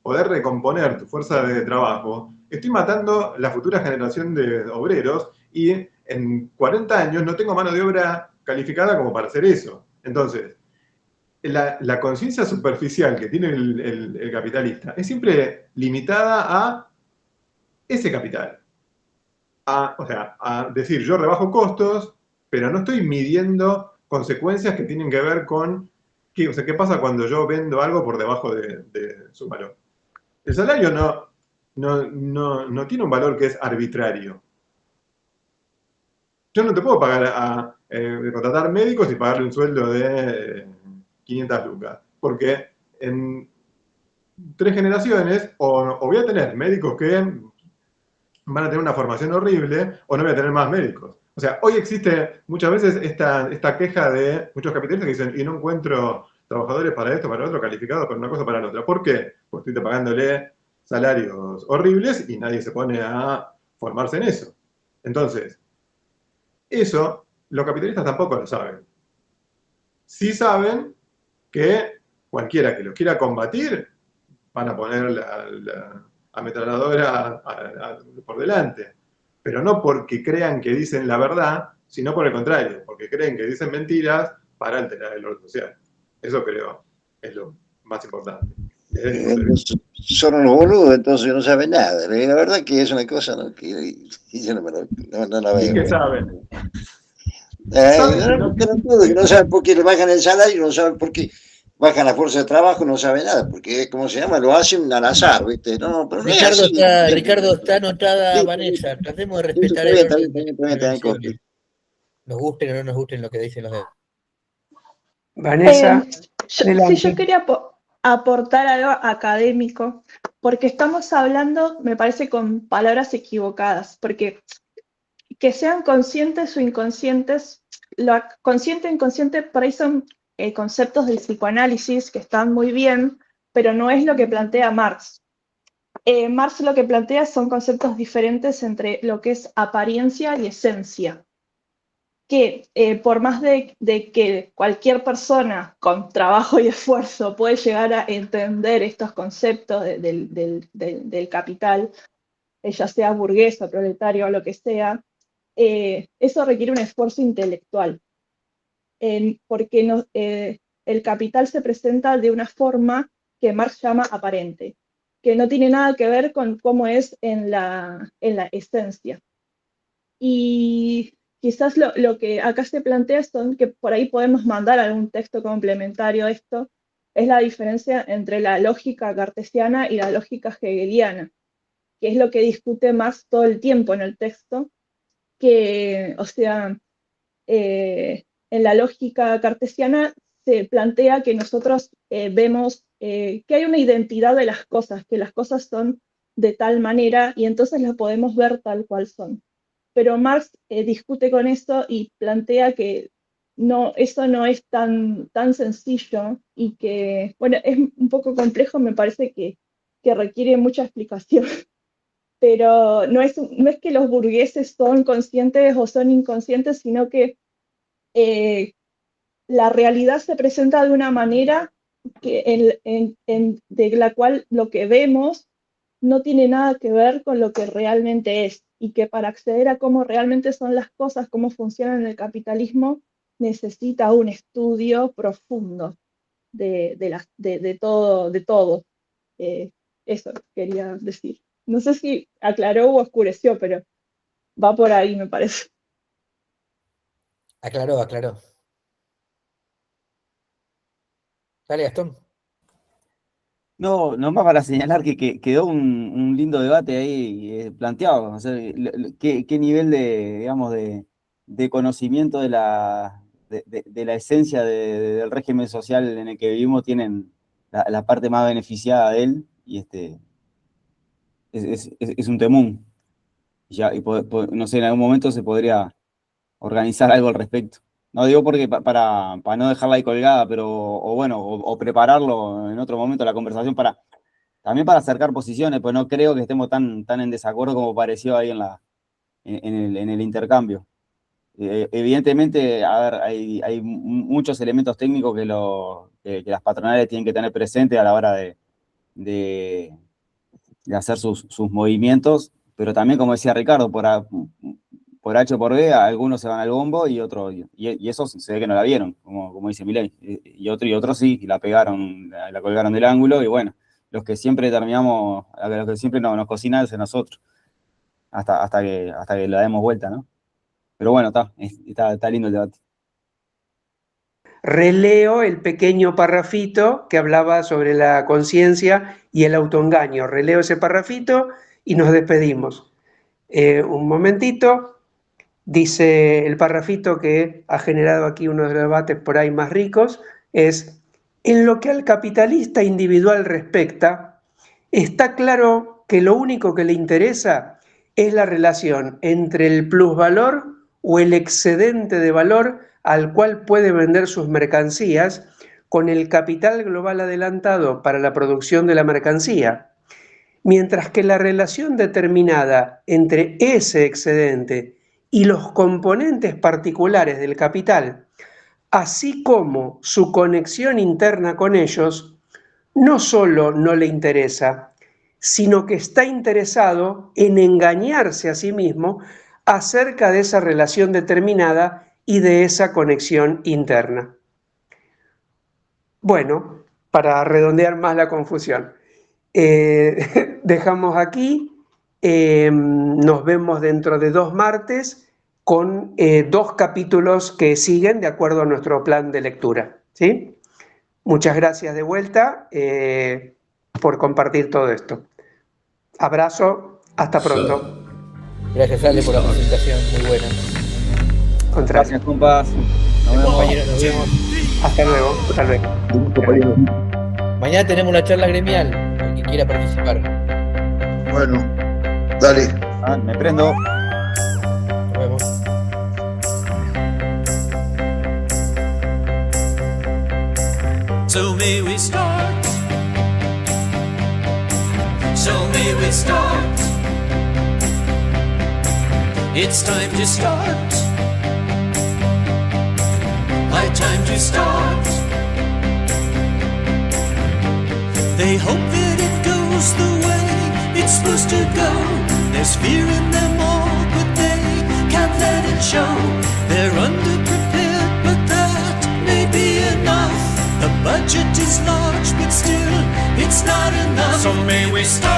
poder recomponer tu fuerza de trabajo, estoy matando la futura generación de obreros, y en 40 años no tengo mano de obra calificada como para hacer eso. Entonces, la conciencia superficial que tiene el capitalista es siempre limitada a ese capital. A decir, yo rebajo costos, pero no estoy midiendo consecuencias que tienen que ver con qué pasa cuando yo vendo algo por debajo de su valor. El salario no tiene un valor que es arbitrario. Yo no te puedo pagar contratar médicos y pagarle un sueldo de 500 lucas, porque en 3 generaciones o voy a tener médicos que van a tener una formación horrible, o no voy a tener más médicos. O sea, hoy existe muchas veces esta queja de muchos capitalistas que dicen, y no encuentro trabajadores para esto, para otro, calificados para una cosa, para la otra. ¿Por qué? Porque estoy pagándole salarios horribles y nadie se pone a formarse en eso. Entonces, eso los capitalistas tampoco lo saben. Sí saben que cualquiera que los quiera combatir van a poner la ametralladora por delante, pero no porque crean que dicen la verdad, sino por el contrario, porque creen que dicen mentiras para alterar el orden social. Eso creo es lo más importante. Son unos boludos, entonces no saben nada. La verdad que es una cosa, ¿no? Que yo no la veo. ¿Qué saben? No saben por qué le bajan el salario, no saben por qué bajan la fuerza de trabajo, no saben nada, porque, ¿cómo se llama? Lo hacen al azar, ¿viste? No, pero Ricardo, está anotada, sí, Vanessa, tratemos de respetar el orden. También, nos gusten o no nos gusten lo que dicen los demás. Vanessa, Sí, adelante. yo quería aportar algo académico, porque estamos hablando, me parece, con palabras equivocadas, porque que sean conscientes o inconscientes, lo consciente e inconsciente por ahí son conceptos del psicoanálisis que están muy bien, pero no es lo que plantea Marx. Marx lo que plantea son conceptos diferentes entre lo que es apariencia y esencia, que por más de que cualquier persona con trabajo y esfuerzo puede llegar a entender estos conceptos del capital, ya sea burgués o proletario o lo que sea, eso requiere un esfuerzo intelectual, porque el capital se presenta de una forma que Marx llama aparente, que no tiene nada que ver con cómo es en la esencia. Y quizás lo que acá se plantea son que por ahí podemos mandar algún texto complementario a esto, es la diferencia entre la lógica cartesiana y la lógica hegeliana, que es lo que discute Marx todo el tiempo en el texto, que, o sea, en la lógica cartesiana se plantea que nosotros vemos que hay una identidad de las cosas, que las cosas son de tal manera y entonces las podemos ver tal cual son. Pero Marx discute con eso y plantea que no, eso no es tan sencillo y que, bueno, es un poco complejo, me parece que requiere mucha explicación. Pero no es que los burgueses son conscientes o son inconscientes, sino que la realidad se presenta de una manera que de la cual lo que vemos no tiene nada que ver con lo que realmente es, y que para acceder a cómo realmente son las cosas, cómo funcionan el capitalismo, necesita un estudio profundo de todo. Eso quería decir. No sé si aclaró o oscureció, pero va por ahí, me parece. Aclaró. Dale, Gastón. No, nomás para señalar que quedó un lindo debate ahí planteado. O sea, qué nivel de, digamos, de conocimiento de la esencia del régimen social en el que vivimos tienen la parte más beneficiada de él, y es un temún. No sé, en algún momento se podría organizar algo al respecto. No digo porque para no dejarla ahí colgada, pero o prepararlo en otro momento la conversación también para acercar posiciones, pues no creo que estemos tan en desacuerdo como pareció ahí en el intercambio. Evidentemente, a ver, hay muchos elementos técnicos que las patronales tienen que tener presentes a la hora de hacer sus movimientos, pero también, como decía Ricardo, por H o por B, algunos se van al bombo y otros, y eso se ve que no la vieron, como dice Milei, y otros sí, y la pegaron, la colgaron del ángulo, y bueno, los que siempre terminamos, los que siempre nos cocinan es a nosotros, hasta que la demos vuelta, ¿no? Pero bueno, está lindo el debate. Releo el pequeño parrafito que hablaba sobre la conciencia y el autoengaño. Releo ese parrafito y nos despedimos. Un momentito. Dice el parrafito que ha generado aquí uno de los debates por ahí más ricos, es: en lo que al capitalista individual respecta, está claro que lo único que le interesa es la relación entre el plusvalor o el excedente de valor al cual puede vender sus mercancías con el capital global adelantado para la producción de la mercancía, mientras que la relación determinada entre ese excedente y los componentes particulares del capital, así como su conexión interna con ellos, no solo no le interesa, sino que está interesado en engañarse a sí mismo acerca de esa relación determinada y de esa conexión interna. Bueno, para redondear más la confusión, dejamos aquí. Nos vemos dentro de 2 martes con 2 capítulos que siguen de acuerdo a nuestro plan de lectura, ¿sí? Muchas gracias de vuelta por compartir todo esto. Abrazo, hasta pronto. Gracias, Ale, por la presentación, muy buena. Gracias, compas. Nos vemos. Compañeros, nos vemos. Hasta luego, tal vez. Mañana tenemos una charla gremial, el que quiera participar. Bueno, dale. Me prendo. Nos vemos. So may we start. So may we start. It's time to start. High time to start. They hope that it goes the way it's supposed to go. There's fear in them all, but they can't let it show. They're underprepared, but that may be enough. The budget is large, but still, it's not enough. So may we start.